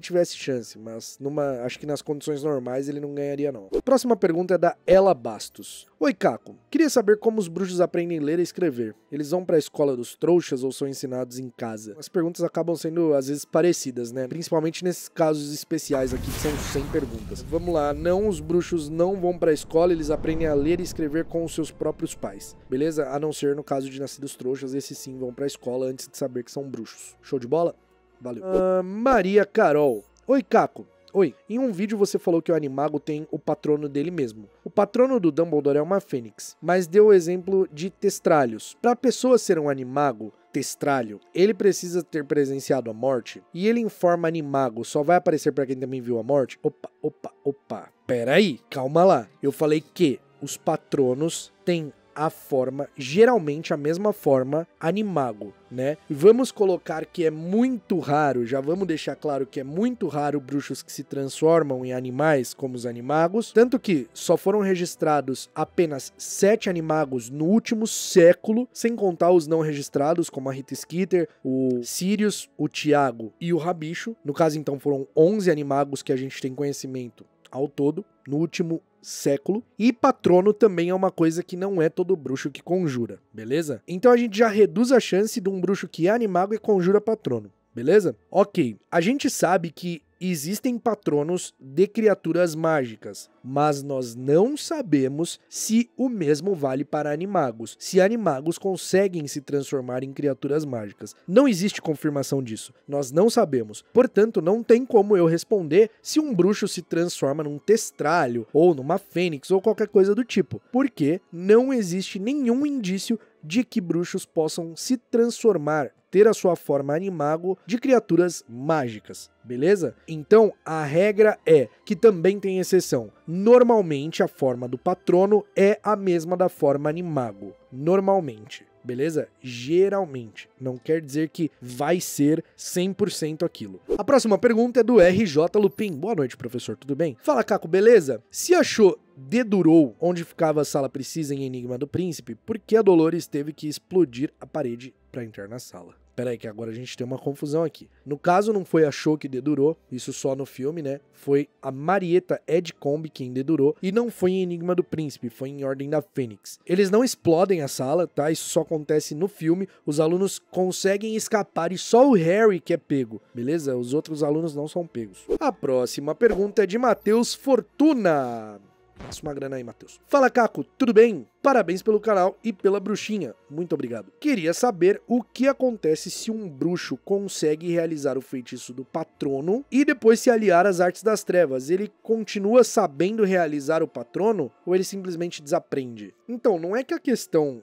tivesse chance, mas acho que nas condições normais ele não ganharia não. A próxima pergunta é da Ela Bastos. Oi, Caco. Queria saber como os bruxos aprendem a ler e escrever. Eles vão pra escola dos trouxas ou são ensinados em casa? As perguntas acabam sendo, às vezes, parecidas, né? Principalmente nesses casos especiais aqui, que são 100 perguntas. Vamos lá. Não, os bruxos não vão pra escola, eles aprendem a ler e escrever com os seus próprios pais. Beleza? A não ser no caso de nascidos trouxas, esses sim vão pra escola antes de saber que são bruxos. Show de bola? Valeu. Maria Carol. Oi, Caco. Oi, em um vídeo você falou que o Animago tem o patrono dele mesmo. O patrono do Dumbledore é uma fênix, mas deu o exemplo de testralhos. Para a pessoa ser um Animago, testralho, ele precisa ter presenciado a morte? E ele informa Animago, só vai aparecer para quem também viu a morte? Opa. Pera aí, calma lá. Eu falei que os patronos têm a forma, geralmente a mesma forma, Animago, né? Vamos colocar que é muito raro, já vamos deixar claro que é muito raro bruxos que se transformam em animais como os Animagos, tanto que só foram registrados apenas 7 Animagos no último século, sem contar os não registrados, como a Rita Skeeter, o Sirius, o Tiago e o Rabicho. No caso, então, foram 11 Animagos que a gente tem conhecimento ao todo, no último século. E patrono também é uma coisa que não é todo bruxo que conjura, beleza? Então a gente já reduz a chance de um bruxo que é animago e conjura patrono, beleza? Ok, a gente sabe que existem patronos de criaturas mágicas, mas nós não sabemos se o mesmo vale para animagos, se animagos conseguem se transformar em criaturas mágicas. Não existe confirmação disso, nós não sabemos. Portanto, não tem como eu responder se um bruxo se transforma num testralho, ou numa fênix, ou qualquer coisa do tipo, porque não existe nenhum indício de que bruxos possam se transformar, ter a sua forma animago de criaturas mágicas, beleza? Então, a regra é que também tem exceção. Normalmente, a forma do patrono é a mesma da forma animago. Normalmente, beleza? Geralmente. Não quer dizer que vai ser 100% aquilo. A próxima pergunta é do RJ Lupin. Boa noite, professor, tudo bem? Fala, Caco, beleza? Se achou dedurou onde ficava a sala precisa em Enigma do Príncipe, por que a Dolores teve que explodir a parede para entrar na sala? Pera aí que agora a gente tem uma confusão aqui. No caso não foi a Cho que dedurou, isso só no filme, né? Foi a Marieta Edgecombe quem dedurou e não foi em Enigma do Príncipe, foi em Ordem da Fênix. Eles não explodem a sala, tá? Isso só acontece no filme, os alunos conseguem escapar e só o Harry que é pego, beleza? Os outros alunos não são pegos. A próxima pergunta é de Matheus Fortuna. Passa uma grana aí, Matheus. Fala, Caco, tudo bem? Parabéns pelo canal e pela bruxinha. Muito obrigado. Queria saber o que acontece se um bruxo consegue realizar o feitiço do patrono e depois se aliar às artes das trevas. Ele continua sabendo realizar o patrono ou ele simplesmente desaprende? Então, não é que a questão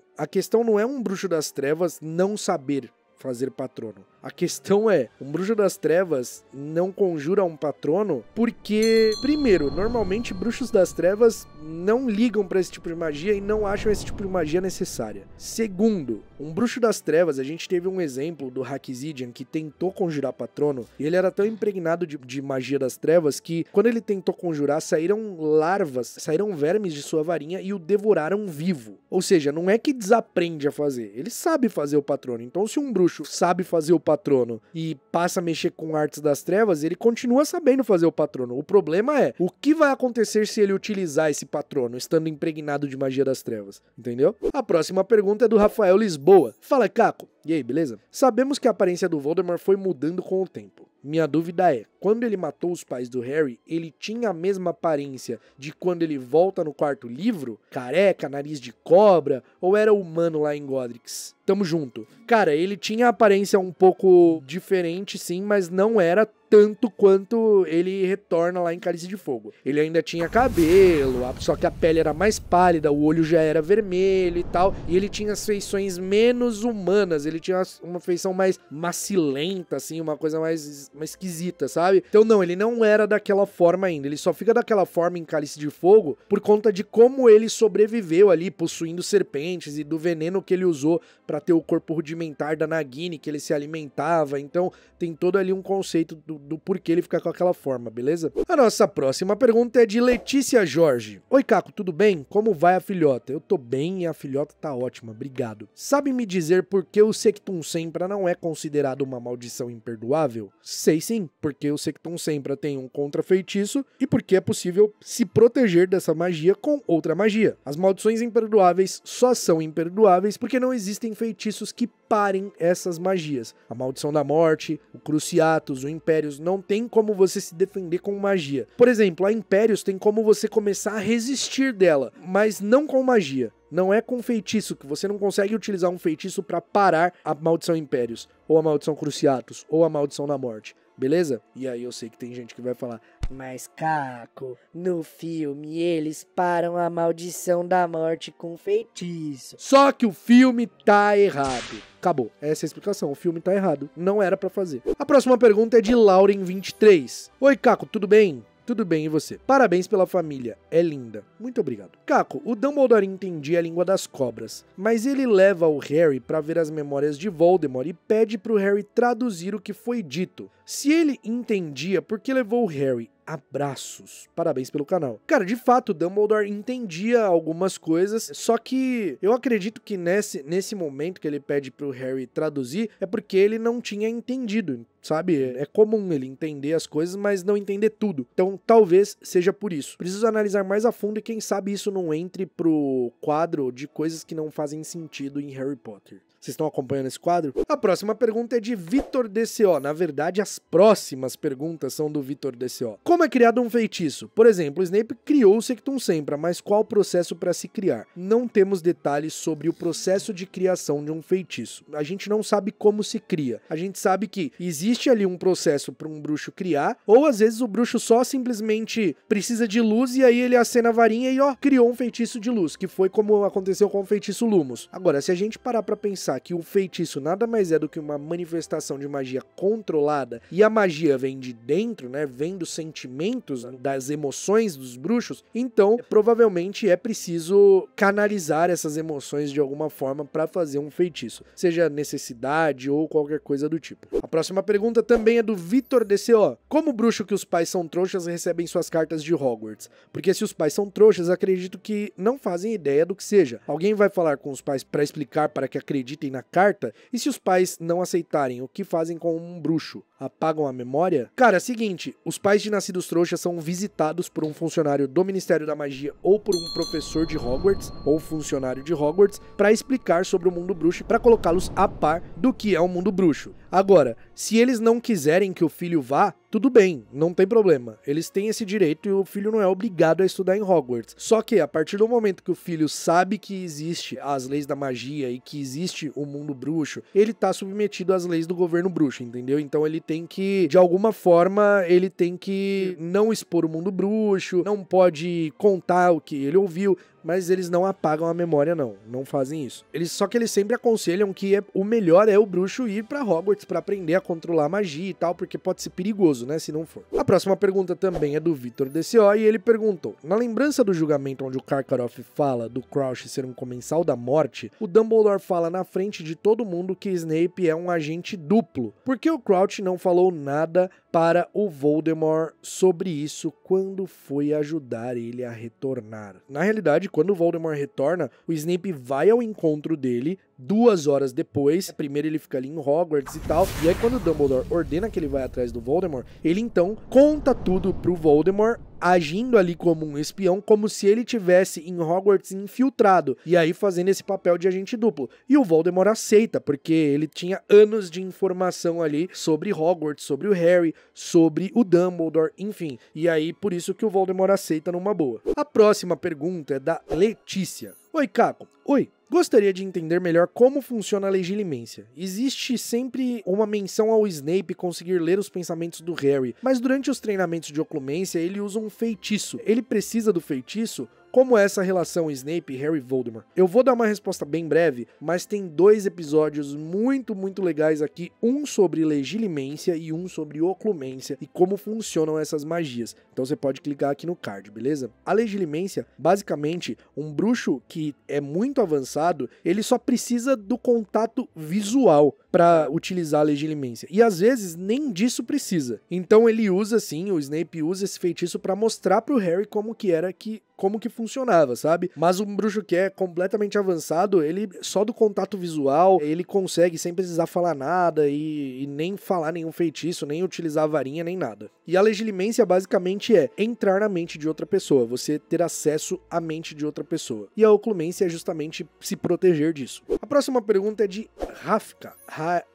não é um bruxo das trevas não saber fazer patrono. A questão é, um bruxo das trevas não conjura um patrono porque, primeiro, normalmente bruxos das trevas não ligam para esse tipo de magia e não acham esse tipo de magia necessária. Segundo, um bruxo das trevas, a gente teve um exemplo do Hackzidian que tentou conjurar patrono e ele era tão impregnado de magia das trevas que quando ele tentou conjurar, saíram larvas, saíram vermes de sua varinha e o devoraram vivo. Ou seja, não é que desaprende a fazer, ele sabe fazer o patrono. Então se um bruxo sabe fazer o patrono e passa a mexer com artes das trevas, ele continua sabendo fazer o patrono. O problema é, o que vai acontecer se ele utilizar esse patrono, estando impregnado de magia das trevas, entendeu? A próxima pergunta é do Rafael Lisboa. Fala, Caco. E aí, beleza? Sabemos que a aparência do Voldemort foi mudando com o tempo. Minha dúvida é, quando ele matou os pais do Harry, ele tinha a mesma aparência de quando ele volta no quarto livro? Careca, nariz de cobra, ou era humano lá em Godric's? Tamo junto. Cara, ele tinha a aparência um pouco diferente, sim, mas não era tanto quanto ele retorna lá em Cálice de Fogo. Ele ainda tinha cabelo, só que a pele era mais pálida, o olho já era vermelho e tal, e ele tinha as feições menos humanas, ele tinha uma feição mais macilenta, assim, uma coisa mais esquisita, sabe? Então não, ele não era daquela forma ainda, ele só fica daquela forma em Cálice de Fogo por conta de como ele sobreviveu ali, possuindo serpentes e do veneno que ele usou pra ter o corpo rudimentar da Nagini, que ele se alimentava, então tem todo ali um conceito do porquê ele fica com aquela forma, beleza? A nossa próxima pergunta é de Letícia Jorge. Oi, Caco, tudo bem? Como vai a filhota? Eu tô bem e a filhota tá ótima, obrigado. Sabe me dizer por que o Sectum Sempra não é considerado uma maldição imperdoável? Sei sim, porque o Sectum Sempra tem um contrafeitiço e porque é possível se proteger dessa magia com outra magia. As maldições imperdoáveis só são imperdoáveis porque não existem feitiços que parem essas magias. A Maldição da Morte, o Cruciatus, o Impérios, não tem como você se defender com magia. Por exemplo, a Impérios tem como você começar a resistir dela, mas não com magia. Não é com feitiço, que você não consegue utilizar um feitiço para parar a Maldição Impérios, ou a Maldição Cruciatus, ou a Maldição da Morte. Beleza? E aí eu sei que tem gente que vai falar, mas Caco, no filme eles param a maldição da morte com feitiço. Só que o filme tá errado. Acabou. Essa é a explicação. O filme tá errado. Não era pra fazer. A próxima pergunta é de Lauren23. Oi, Caco, tudo bem? Tudo bem, e você? Parabéns pela família, é linda. Muito obrigado. Caco, o Dumbledore entendia a língua das cobras, mas ele leva o Harry pra ver as memórias de Voldemort e pede pro Harry traduzir o que foi dito. Se ele entendia, por que levou o Harry? Abraços. Parabéns pelo canal. Cara, de fato, Dumbledore entendia algumas coisas, só que eu acredito que nesse momento que ele pede pro Harry traduzir, é porque ele não tinha entendido, sabe? É comum ele entender as coisas, mas não entender tudo. Então, talvez seja por isso. Preciso analisar mais a fundo e quem sabe isso não entre pro quadro de coisas que não fazem sentido em Harry Potter. Vocês estão acompanhando esse quadro? A próxima pergunta é de Vitor DCO. Na verdade, as próximas perguntas são do Vitor DCO. Como é criado um feitiço? Por exemplo, Snape criou o Sectum Sempra, mas qual o processo para se criar? Não temos detalhes sobre o processo de criação de um feitiço. A gente não sabe como se cria. A gente sabe que existe ali um processo para um bruxo criar, ou às vezes o bruxo só simplesmente precisa de luz e aí ele acena a varinha e ó, criou um feitiço de luz, que foi como aconteceu com o feitiço Lumos. Agora, se a gente parar para pensar que o feitiço nada mais é do que uma manifestação de magia controlada e a magia vem de dentro, né, vem dos sentimentos, das emoções dos bruxos, então provavelmente é preciso canalizar essas emoções de alguma forma para fazer um feitiço, seja necessidade ou qualquer coisa do tipo. A próxima pergunta também é do Vitor DCO. Como bruxo que os pais são trouxas recebem suas cartas de Hogwarts? Porque se os pais são trouxas, acredito que não fazem ideia do que seja. Alguém vai falar com os pais para explicar para que acreditem na carta? E se os pais não aceitarem, o que fazem com um bruxo? Apagam a memória? Cara, é o seguinte, os pais de nascidos trouxas são visitados por um funcionário do Ministério da Magia ou por um professor de Hogwarts ou funcionário de Hogwarts para explicar sobre o mundo bruxo e para colocá-los a par do que é o mundo bruxo. Agora, se eles não quiserem que o filho vá, tudo bem, não tem problema. Eles têm esse direito e o filho não é obrigado a estudar em Hogwarts. Só que a partir do momento que o filho sabe que existe as leis da magia e que existe o mundo bruxo, ele tá submetido às leis do governo bruxo, entendeu? Então ele tem que, de alguma forma, ele tem que não expor o mundo bruxo, não pode contar o que ele ouviu, mas eles não apagam a memória, não fazem isso. Só que eles sempre aconselham que o melhor é o bruxo ir pra Hogwarts pra aprender a controlar a magia e tal, porque pode ser perigoso, né, se não for. A próxima pergunta também é do Vitor DCO e ele perguntou: na lembrança do julgamento onde o Karkaroff fala do Crouch ser um comensal da morte, o Dumbledore fala na frente de todo mundo que Snape é um agente duplo. Por que o Crouch não falou nada para o Voldemort sobre isso quando foi ajudar ele a retornar? Na realidade, quando o Voldemort retorna, o Snape vai ao encontro dele 2 horas depois. Primeiro ele fica ali em Hogwarts e tal, e aí quando o Dumbledore ordena que ele vai atrás do Voldemort, ele então conta tudo pro Voldemort, agindo ali como um espião, como se ele tivesse em Hogwarts infiltrado, e aí fazendo esse papel de agente duplo. E o Voldemort aceita, porque ele tinha anos de informação ali sobre Hogwarts, sobre o Harry, sobre o Dumbledore, enfim. E aí por isso que o Voldemort aceita numa boa. A próxima pergunta é da Letícia. Oi, Caco. Oi. Gostaria de entender melhor como funciona a legilimência. Existe sempre uma menção ao Snape conseguir ler os pensamentos do Harry, mas durante os treinamentos de oclumência ele usa um feitiço. Ele precisa do feitiço? Como é essa relação Snape, Harry e Voldemort? Eu vou dar uma resposta bem breve, mas tem 2 episódios muito legais aqui, um sobre legilimência e um sobre oclumência e como funcionam essas magias. Então você pode clicar aqui no card, beleza? A legilimência, basicamente, um bruxo que é muito avançado, ele só precisa do contato visual para utilizar a legilimência. E às vezes nem disso precisa. Então ele usa sim, o Snape usa esse feitiço para mostrar pro Harry como que funcionava, sabe? Mas um bruxo que é completamente avançado, ele só do contato visual, ele consegue sem precisar falar nada e nem falar nenhum feitiço, nem utilizar a varinha, nem nada. E a legilimência basicamente é entrar na mente de outra pessoa, você ter acesso à mente de outra pessoa. E a oclumência é justamente se proteger disso. A próxima pergunta é de Rafka.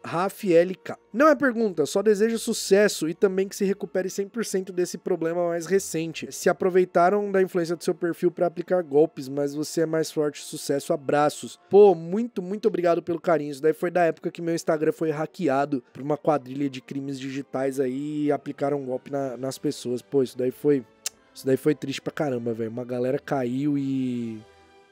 Rafielk. Não é pergunta, só desejo sucesso e também que se recupere 100% desse problema mais recente. Se aproveitaram da influência do seu perfil para aplicar golpes, mas você é mais forte, sucesso, abraços. Pô, muito obrigado pelo carinho. Isso daí foi da época que meu Instagram foi hackeado por uma quadrilha de crimes digitais aí e aplicaram um golpe nas pessoas. Pô, isso daí foi triste pra caramba, velho. Uma galera caiu e...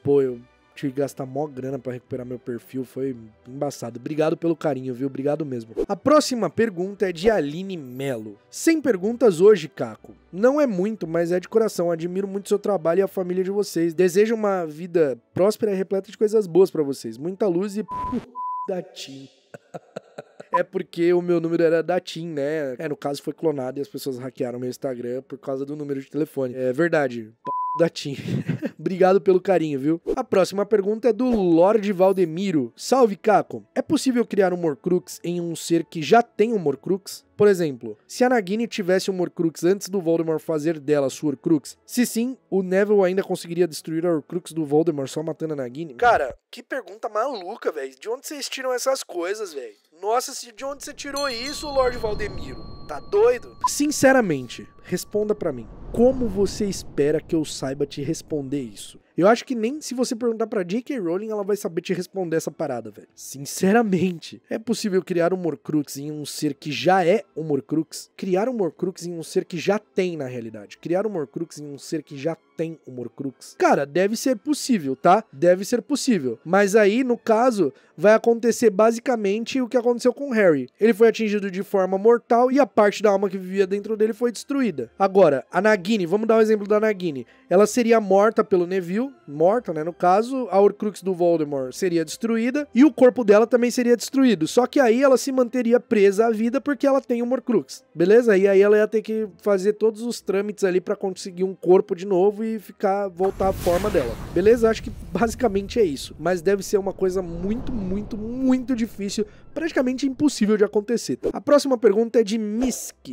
Pô, eu tive que gastar mó grana pra recuperar meu perfil, foi embaçado. Obrigado pelo carinho, viu? Obrigado mesmo. A próxima pergunta é de Aline Melo. 100 perguntas hoje, Caco. Não é muito, mas é de coração. Admiro muito seu trabalho e a família de vocês. Desejo uma vida próspera e repleta de coisas boas pra vocês. Muita luz e... da TIM. É porque o meu número era da TIM, né? No caso foi clonado e as pessoas hackearam meu Instagram por causa do número de telefone. É verdade. Da TIM. Obrigado pelo carinho, viu? A próxima pergunta é do Lorde Valdemiro. Salve, Caco. É possível criar um Horcrux em um ser que já tem um Horcrux? Por exemplo, se a Nagini tivesse um Horcrux antes do Voldemort fazer dela sua Horcrux, se sim, o Neville ainda conseguiria destruir a Horcrux do Voldemort só matando a Nagini? Cara, que pergunta maluca, velho. De onde vocês tiram essas coisas, velho? Nossa, de onde você tirou isso, Lorde Valdemiro? Tá doido? Sinceramente, responda pra mim. Como você espera que eu saiba te responder isso? Eu acho que nem se você perguntar pra J.K. Rowling, ela vai saber te responder essa parada, velho. Sinceramente, é possível criar um Horcrux em um ser que já é um Horcrux? Criar um Horcrux em um ser que já tem, na realidade. Criar um Horcrux em um ser que já tem um Horcrux? Cara, deve ser possível, tá? Deve ser possível. Mas aí, no caso, vai acontecer basicamente o que aconteceu com o Harry. Ele foi atingido de forma mortal e a parte da alma que vivia dentro dele foi destruída. Agora, a Nagini, vamos dar o exemplo da Nagini. Ela seria morta pelo Neville, morta, né, no caso, a Horcrux do Voldemort seria destruída e o corpo dela também seria destruído, só que aí ela se manteria presa à vida porque ela tem um Horcrux, beleza? E aí ela ia ter que fazer todos os trâmites ali pra conseguir um corpo de novo e voltar à forma dela, beleza? Acho que basicamente é isso, mas deve ser uma coisa muito difícil, praticamente impossível de acontecer, tá? A próxima pergunta é de Missy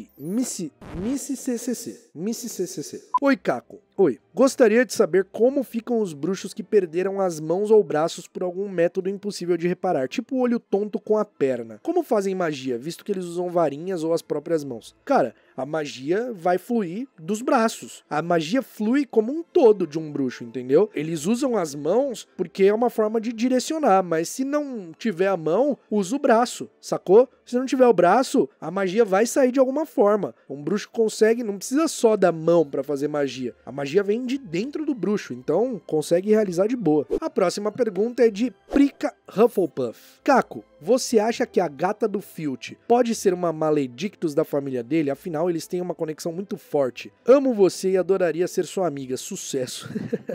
CCC. Oi, Caco. Oi, gostaria de saber como ficam os bruxos que perderam as mãos ou braços por algum método impossível de reparar, tipo o olho tonto com a perna. Como fazem magia, visto que eles usam varinhas ou as próprias mãos? Cara, a magia vai fluir dos braços. A magia flui como um todo de um bruxo, entendeu? Eles usam as mãos porque é uma forma de direcionar, mas se não tiver a mão, usa o braço, sacou? Se não tiver o braço, a magia vai sair de alguma forma. Um bruxo consegue, não precisa só da mão pra fazer magia. A magia vem de dentro do bruxo, então consegue realizar de boa. A próxima pergunta é de Prica Hufflepuff. Caco, você acha que a gata do Filch pode ser uma Maledictus da família dele? Afinal, eles têm uma conexão muito forte. Amo você e adoraria ser sua amiga. Sucesso.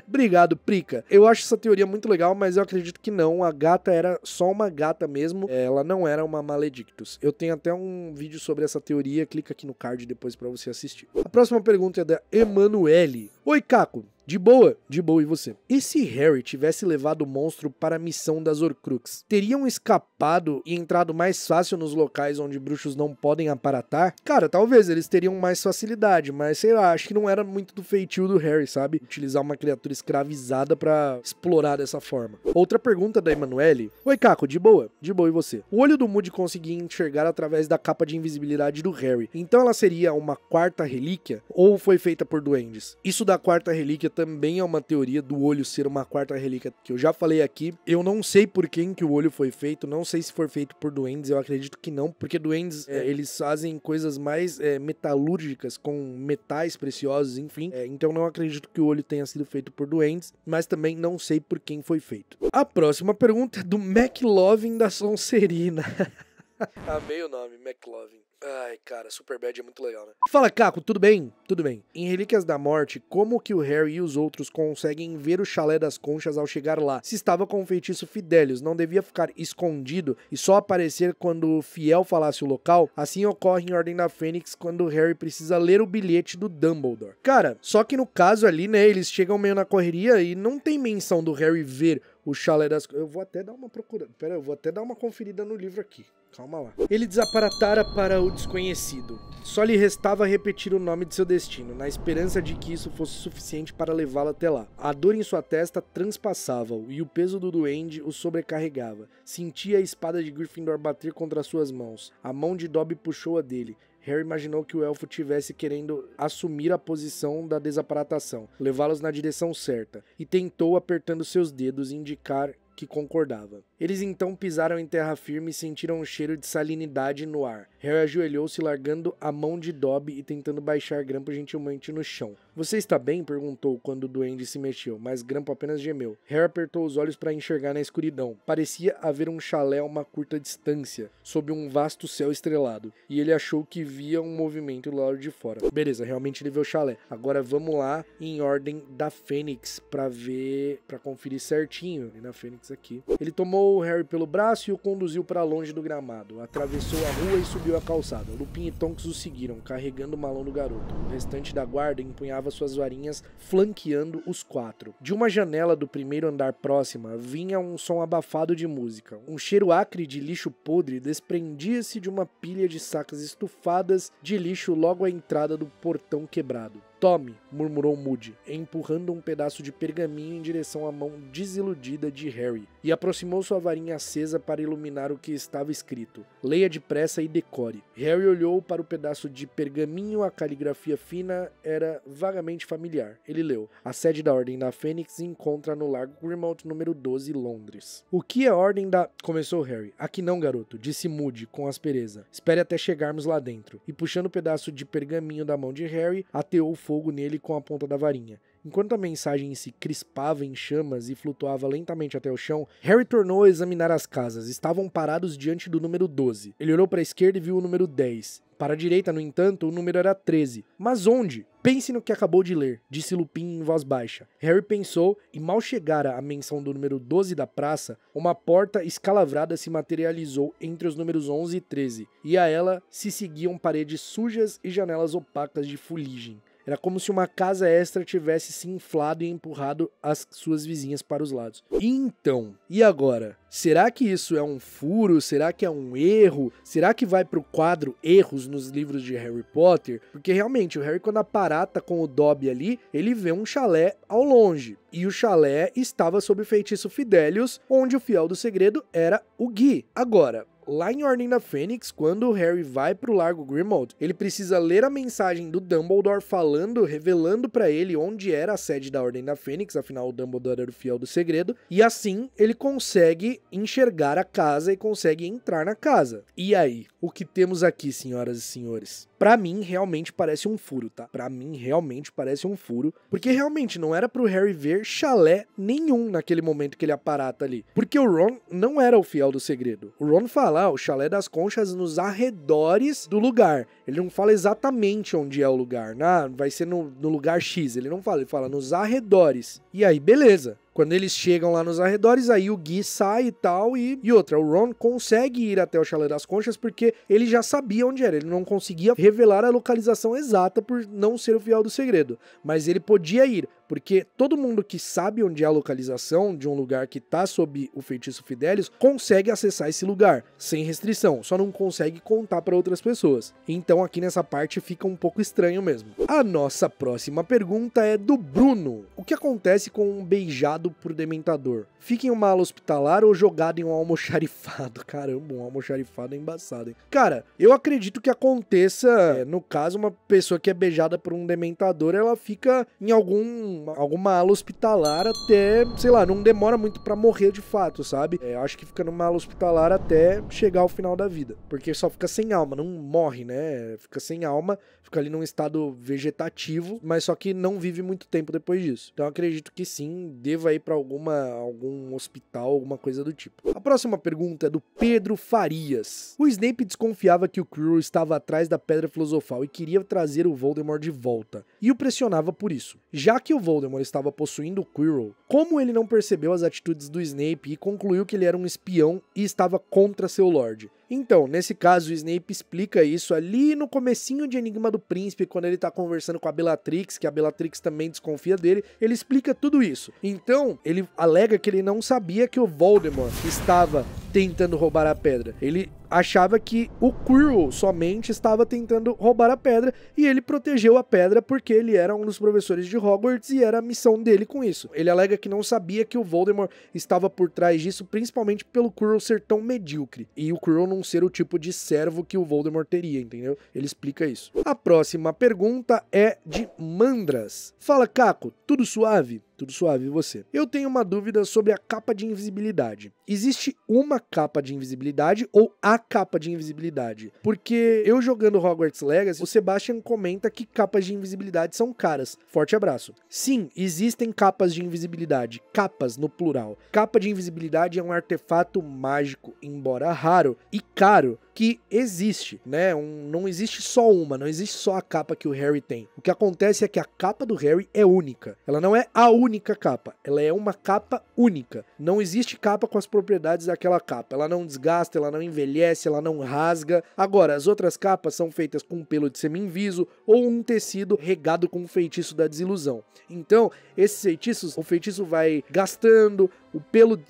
Obrigado, Prica. Eu acho essa teoria muito legal, mas eu acredito que não. A gata era só uma gata mesmo. Ela não era uma Maledictus. Eu tenho até um vídeo sobre essa teoria. Clica aqui no card depois pra você assistir. A próxima pergunta é da Emanuele. Oi, Caco. De boa, e você? E se Harry tivesse levado o monstro para a missão das Horcrux? Teriam escapado e entrado mais fácil nos locais onde bruxos não podem aparatar? Cara, talvez eles teriam mais facilidade, mas sei lá, acho que não era muito do feitio do Harry, sabe? Utilizar uma criatura escravizada pra explorar dessa forma. Outra pergunta da Emanuele. Oi, Caco, de boa, e você? O olho do Moody conseguia enxergar através da capa de invisibilidade do Harry, então ela seria uma quarta relíquia ou foi feita por duendes? Isso da quarta relíquia também é uma teoria do olho ser uma quarta relíquia que eu já falei aqui. Eu não sei por quem que o olho foi feito, não sei se foi feito por duendes, eu acredito que não, porque duendes, eles fazem coisas mais metalúrgicas, com metais preciosos, enfim. Então não acredito que o olho tenha sido feito por duendes, mas também não sei por quem foi feito. A próxima pergunta é do McLovin da Sonserina. Amei o nome, McLovin. Ai, cara, Superbad é muito legal, né? Fala, Caco, tudo bem? Tudo bem. Em Relíquias da Morte, como que o Harry e os outros conseguem ver o chalé das conchas ao chegar lá? Se estava com o feitiço Fidelius, não devia ficar escondido e só aparecer quando o fiel falasse o local? Assim ocorre em Ordem da Fênix quando o Harry precisa ler o bilhete do Dumbledore. Cara, só que no caso ali, né, eles chegam meio na correria e não tem menção do Harry ver o chalé das... Eu vou até dar uma procurada. Pera, eu vou até dar uma conferida no livro aqui. Calma lá. Ele desaparatara para o desconhecido. Só lhe restava repetir o nome de seu destino, na esperança de que isso fosse suficiente para levá-lo até lá. A dor em sua testa transpassava-o, e o peso do duende o sobrecarregava. Sentia a espada de Gryffindor bater contra suas mãos. A mão de Dobby puxou a dele. Harry imaginou que o elfo tivesse querendo assumir a posição da desaparatação, levá-los na direção certa, e tentou, apertando seus dedos, indicar que concordava. Eles então pisaram em terra firme e sentiram um cheiro de salinidade no ar. Harry ajoelhou-se, largando a mão de Dobby e tentando baixar Grampo gentilmente no chão. Você está bem? Perguntou quando o duende se mexeu, mas Grampo apenas gemeu. Harry apertou os olhos para enxergar na escuridão. Parecia haver um chalé a uma curta distância, sob um vasto céu estrelado, e ele achou que via um movimento do lado de fora. Beleza, realmente ele viu o chalé. Agora vamos lá em Ordem da Fênix para ver, para conferir certinho. E na Fênix aqui. Ele tomou o Harry pelo braço e o conduziu para longe do gramado. Atravessou a rua e subiu a calçada. Lupin e Tonks o seguiram, carregando o malão do garoto. O restante da guarda empunhava suas varinhas, flanqueando os quatro. De uma janela do primeiro andar próxima, vinha um som abafado de música. Um cheiro acre de lixo podre desprendia-se de uma pilha de sacas estufadas de lixo logo à entrada do portão quebrado. Tome, murmurou Moody, empurrando um pedaço de pergaminho em direção à mão desiludida de Harry, e aproximou sua varinha acesa para iluminar o que estava escrito. Leia depressa e decore. Harry olhou para o pedaço de pergaminho, a caligrafia fina era vagamente familiar. Ele leu: a sede da Ordem da Fênix se encontra no Largo Grimmauld, número 12, Londres. O que é a Ordem da... Começou Harry. Aqui não, garoto, disse Moody com aspereza. Espere até chegarmos lá dentro. E puxando o pedaço de pergaminho da mão de Harry, ateou fogo nele com a ponta da varinha. Enquanto a mensagem se crispava em chamas e flutuava lentamente até o chão, Harry tornou a examinar as casas. Estavam parados diante do número 12. Ele olhou para a esquerda e viu o número 10. Para a direita, no entanto, o número era 13. Mas onde? Pense no que acabou de ler, disse Lupin em voz baixa. Harry pensou e mal chegara a menção do número 12 da praça, uma porta escalavrada se materializou entre os números 11 e 13, e a ela se seguiam paredes sujas e janelas opacas de fuligem. Era como se uma casa extra tivesse se inflado e empurrado as suas vizinhas para os lados. Então, e agora? Será que isso é um furo? Será que é um erro? Será que vai pro quadro erros nos livros de Harry Potter? Porque realmente, o Harry, quando aparata com o Dobby ali, ele vê um chalé ao longe. E o chalé estava sob o feitiço Fidelius, onde o fiel do segredo era o Gui. Agora, lá em Ordem da Fênix, quando o Harry vai pro Largo Grimmauld, ele precisa ler a mensagem do Dumbledore revelando pra ele onde era a sede da Ordem da Fênix, afinal o Dumbledore era o fiel do segredo, e assim ele consegue enxergar a casa e consegue entrar na casa. E aí, o que temos aqui, senhoras e senhores? Pra mim, realmente parece um furo, tá? Pra mim, realmente parece um furo, porque realmente não era pro Harry ver chalé nenhum naquele momento que ele aparata ali. Porque o Ron não era o fiel do segredo. O Ron fala, o chalé das conchas nos arredores do lugar. Ele não fala exatamente onde é o lugar, vai ser no lugar X. Ele não fala, ele fala nos arredores. E aí, beleza. Quando eles chegam lá nos arredores, aí o Gui sai e tal, e outra, o Ron consegue ir até o Chalé das Conchas porque ele já sabia onde era, ele não conseguia revelar a localização exata por não ser o fiel do segredo, mas ele podia ir, porque todo mundo que sabe onde é a localização de um lugar que tá sob o feitiço Fidelius consegue acessar esse lugar, sem restrição, só não consegue contar para outras pessoas. Então aqui nessa parte fica um pouco estranho mesmo. A nossa próxima pergunta é do Bruno. O que acontece com um beijado por dementador? Fica em uma ala hospitalar ou jogado em um almoxarifado? Caramba, um almoxarifado é embaçado, hein? Cara, eu acredito que aconteça, no caso, uma pessoa que é beijada por um dementador, ela fica em alguma ala hospitalar até, sei lá, não demora muito pra morrer de fato, sabe? Acho que fica numa ala hospitalar até chegar ao final da vida, porque só fica sem alma, não morre, né? Fica sem alma, fica ali num estado vegetativo, mas só que não vive muito tempo depois disso. Então eu acredito que sim, deva ir pra algum hospital, alguma coisa do tipo. A próxima pergunta é do Pedro Farias. O Snape desconfiava que o Quirrell estava atrás da Pedra Filosofal e queria trazer o Voldemort de volta, e o pressionava por isso. Já que o Voldemort estava possuindo o Quirrell, como ele não percebeu as atitudes do Snape e concluiu que ele era um espião e estava contra seu Lorde? Então, nesse caso, o Snape explica isso ali no comecinho de Enigma do Príncipe, quando ele tá conversando com a Bellatrix, que a Bellatrix também desconfia dele, ele explica tudo isso. Então, ele alega que ele não sabia que o Voldemort estava tentando roubar a pedra. Ele achava que o Quirrell somente estava tentando roubar a pedra e ele protegeu a pedra porque ele era um dos professores de Hogwarts e era a missão dele com isso. Ele alega que não sabia que o Voldemort estava por trás disso, principalmente pelo Quirrell ser tão medíocre e o Quirrell não ser o tipo de servo que o Voldemort teria, entendeu? Ele explica isso. A próxima pergunta é de Mandras. Fala, Caco, tudo suave? Tudo suave, e você? Eu tenho uma dúvida sobre a capa de invisibilidade. Existe uma capa de invisibilidade ou a capa de invisibilidade? Porque eu jogando Hogwarts Legacy, o Sebastian comenta que capas de invisibilidade são caras. Forte abraço. Sim, existem capas de invisibilidade. Capas no plural. Capa de invisibilidade é um artefato mágico, embora raro e caro, que existe, né? Não existe só uma, não existe só a capa que o Harry tem. O que acontece é que a capa do Harry é única. Ela não é a única capa, ela é uma capa única. Não existe capa com as propriedades daquela capa. Ela não desgasta, ela não envelhece, ela não rasga. Agora, as outras capas são feitas com pelo de semi-inviso ou um tecido regado com o feitiço da desilusão. Então, esses feitiços, o feitiço vai gastando,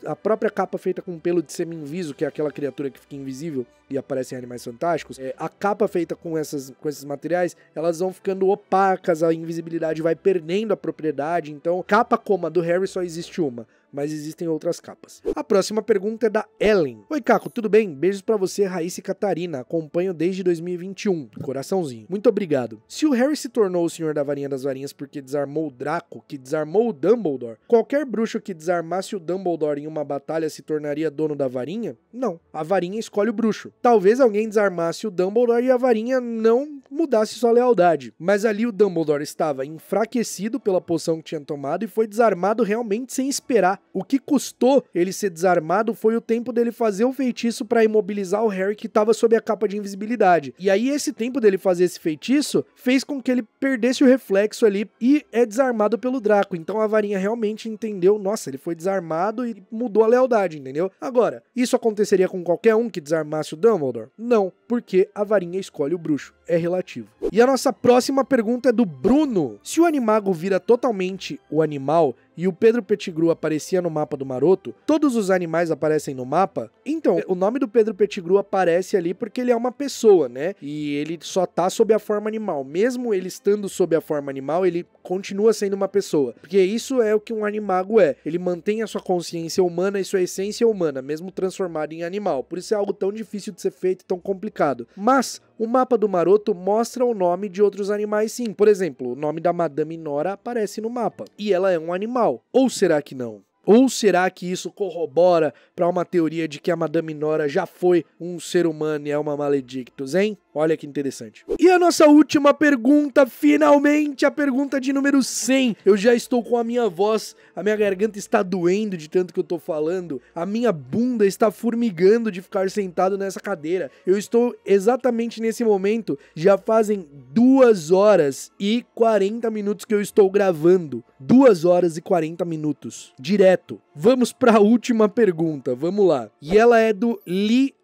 a própria capa feita com pelo de semi-inviso, que é aquela criatura que fica invisível e aparece em Animais Fantásticos, a capa feita com esses materiais, elas vão ficando opacas, a invisibilidade vai perdendo a propriedade, então capa como a do Harry só existe uma, mas existem outras capas. A próxima pergunta é da Ellen. Oi, Caco, tudo bem? Beijos pra você, Raíssa e Catarina. Acompanho desde 2021. Coraçãozinho. Muito obrigado. Se o Harry se tornou o Senhor da Varinha das Varinhas porque desarmou o Draco, que desarmou o Dumbledore, qualquer bruxo que desarmasse o Dumbledore em uma batalha se tornaria dono da varinha? Não. A varinha escolhe o bruxo. Talvez alguém desarmasse o Dumbledore e a varinha não mudasse sua lealdade. Mas ali o Dumbledore estava enfraquecido pela poção que tinha tomado e foi desarmado realmente sem esperar. O que custou ele ser desarmado foi o tempo dele fazer o feitiço pra imobilizar o Harry, que tava sob a capa de invisibilidade. E aí esse tempo dele fazer esse feitiço fez com que ele perdesse o reflexo ali e é desarmado pelo Draco. Então a varinha realmente entendeu, nossa, ele foi desarmado e mudou a lealdade, entendeu? Agora, isso aconteceria com qualquer um que desarmasse o Dumbledore? Não, porque a varinha escolhe o bruxo. É relativo. E a nossa próxima pergunta é do Bruno. Se o Animago vira totalmente o animal e o Pedro Pettigrew aparecia no mapa do Maroto, todos os animais aparecem no mapa? Então, o nome do Pedro Pettigrew aparece ali porque ele é uma pessoa, né? E ele só tá sob a forma animal. Mesmo ele estando sob a forma animal, ele continua sendo uma pessoa. Porque isso é o que um animago é. Ele mantém a sua consciência humana e sua essência humana, mesmo transformado em animal. Por isso é algo tão difícil de ser feito e tão complicado. Mas o mapa do Maroto mostra o nome de outros animais sim. Por exemplo, o nome da Madame Nora aparece no mapa. E ela é um animal. Ou será que não? Ou será que isso corrobora para uma teoria de que a Madame Nora já foi um ser humano e é uma Maledictus, hein? Olha que interessante. E a nossa última pergunta, finalmente, a pergunta de número 100. Eu já estou com a minha voz, a minha garganta está doendo de tanto que eu tô falando. A minha bunda está formigando de ficar sentado nessa cadeira. Eu estou exatamente nesse momento, já fazem 2 horas e 40 minutos que eu estou gravando. 2 horas e 40 minutos, direto. Vamos para a última pergunta, vamos lá. E ela é do Lee_Obmap.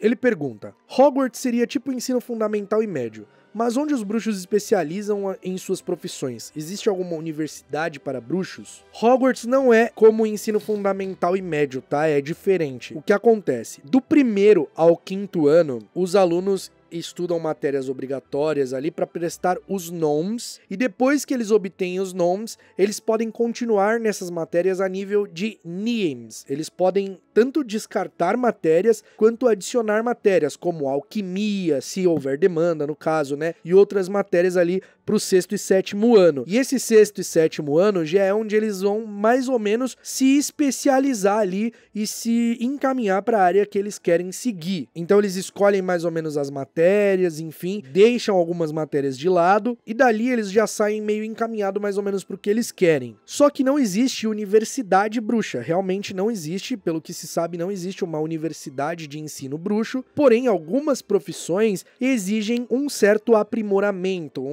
Ele pergunta: Hogwarts seria tipo ensino fundamental e médio, mas onde os bruxos especializam em suas profissões? Existe alguma universidade para bruxos? Hogwarts não é como o ensino fundamental e médio, tá? É diferente. O que acontece? Do 1º ao 5º ano, os alunos estudam matérias obrigatórias ali para prestar os nomes, e depois que eles obtêm os nomes, eles podem continuar nessas matérias a nível de NIEMS. Eles podem tanto descartar matérias quanto adicionar matérias, como alquimia, se houver demanda no caso, né? E outras matérias ali para o 6º e 7º ano. E esse 6º e 7º ano já é onde eles vão mais ou menos se especializar ali e se encaminhar para a área que eles querem seguir. Então eles escolhem mais ou menos as matérias, enfim, deixam algumas matérias de lado e dali eles já saem meio encaminhado mais ou menos para o que eles querem. Só que não existe universidade bruxa, realmente não existe, pelo que se sabe, não existe uma universidade de ensino bruxo, porém algumas profissões exigem um certo aprimoramento,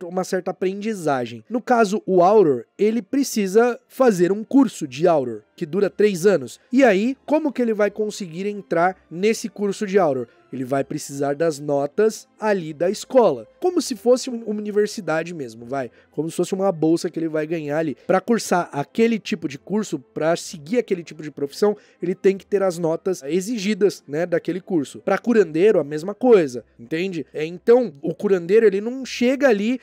uma certa aprendizagem. No caso, o Auror, ele precisa fazer um curso de Auror, que dura 3 anos. E aí, como que ele vai conseguir entrar nesse curso de Auror? Ele vai precisar das notas ali da escola, como se fosse uma universidade mesmo, como se fosse uma bolsa que ele vai ganhar ali. Para cursar aquele tipo de curso, para seguir aquele tipo de profissão, ele tem que ter as notas exigidas, né, daquele curso. Para curandeiro, a mesma coisa, entende? Então, o curandeiro, ele não chega ali,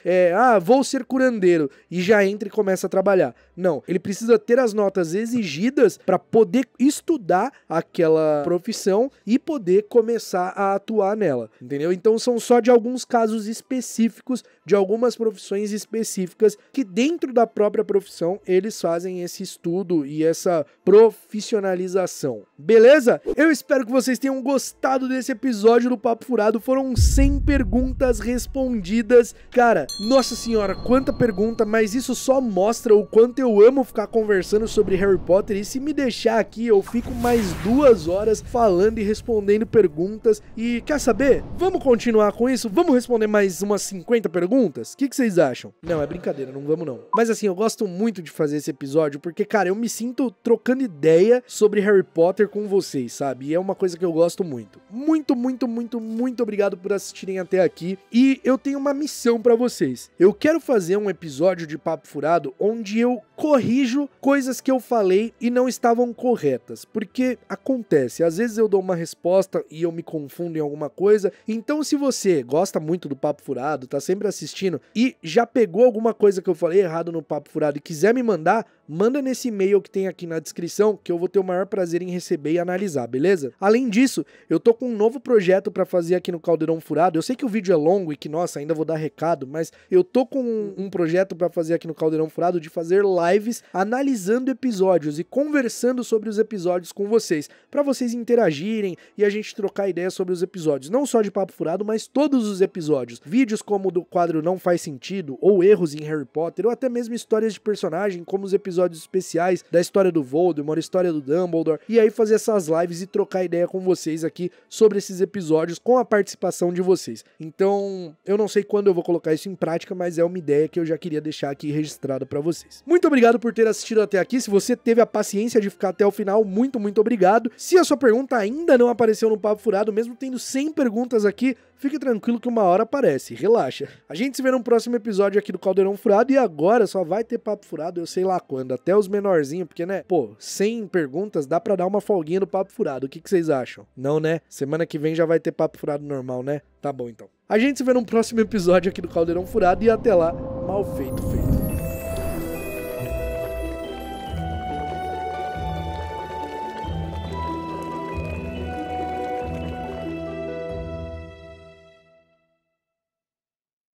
vou ser curandeiro, e já entra e começa a trabalhar. Não, ele precisa ter as notas exigidas para poder estudar aquela profissão e poder começar a atuar nela, entendeu? Então são só de alguns casos específicos, de algumas profissões específicas, que dentro da própria profissão eles fazem esse estudo e essa profissionalização. Beleza? Eu espero que vocês tenham gostado desse episódio do Papo Furado. Foram 100 perguntas respondidas. Cara, nossa senhora, quanta pergunta, mas isso só mostra o quanto eu amo ficar conversando sobre Harry Potter, e se me deixar aqui eu fico mais 2 horas falando e respondendo perguntas. E quer saber? Vamos continuar com isso? Vamos responder mais umas 50 perguntas? O que vocês acham? Não, é brincadeira, não vamos não. Mas assim, eu gosto muito de fazer esse episódio porque, cara, eu me sinto trocando ideia sobre Harry Potter com vocês, sabe? E é uma coisa que eu gosto muito. Muito, muito, muito, muito obrigado por assistirem até aqui. E eu tenho uma missão pra vocês. Eu quero fazer um episódio de Papo Furado onde eu corrijo coisas que eu falei e não estavam corretas. Porque acontece, às vezes eu dou uma resposta e eu me confundo em alguma coisa. Então, se você gosta muito do Papo Furado, tá sempre assistindo e já pegou alguma coisa que eu falei errado no Papo Furado e quiser me mandar, manda nesse e-mail que tem aqui na descrição, que eu vou ter o maior prazer em receber e analisar, beleza? Além disso, eu tô com um novo projeto pra fazer aqui no Caldeirão Furado. Eu sei que o vídeo é longo e que, nossa, ainda vou dar recado, mas eu tô com um projeto pra fazer aqui no Caldeirão Furado de fazer lives analisando episódios e conversando sobre os episódios com vocês, pra vocês interagirem e a gente trocar ideias sobre os episódios, não só de Papo Furado, mas todos os episódios. Vídeos como o do quadro Não Faz Sentido, ou erros em Harry Potter, ou até mesmo histórias de personagem, como os episódios episódios especiais da história do Voldemort, história do Dumbledore, e aí fazer essas lives e trocar ideia com vocês aqui sobre esses episódios com a participação de vocês. Então, eu não sei quando eu vou colocar isso em prática, mas é uma ideia que eu já queria deixar aqui registrada pra vocês. Muito obrigado por ter assistido até aqui. Se você teve a paciência de ficar até o final, muito obrigado. Se a sua pergunta ainda não apareceu no Papo Furado, mesmo tendo 100 perguntas aqui, fique tranquilo que uma hora aparece, relaxa. A gente se vê no próximo episódio aqui do Caldeirão Furado e agora só vai ter Papo Furado, eu sei lá quando, até os menorzinhos, porque, né, pô, 100 perguntas dá pra dar uma folguinha no Papo Furado, o que vocês acham? Não, né? Semana que vem já vai ter Papo Furado normal, né? Tá bom, então. A gente se vê no próximo episódio aqui do Caldeirão Furado e até lá, mal feito, feito.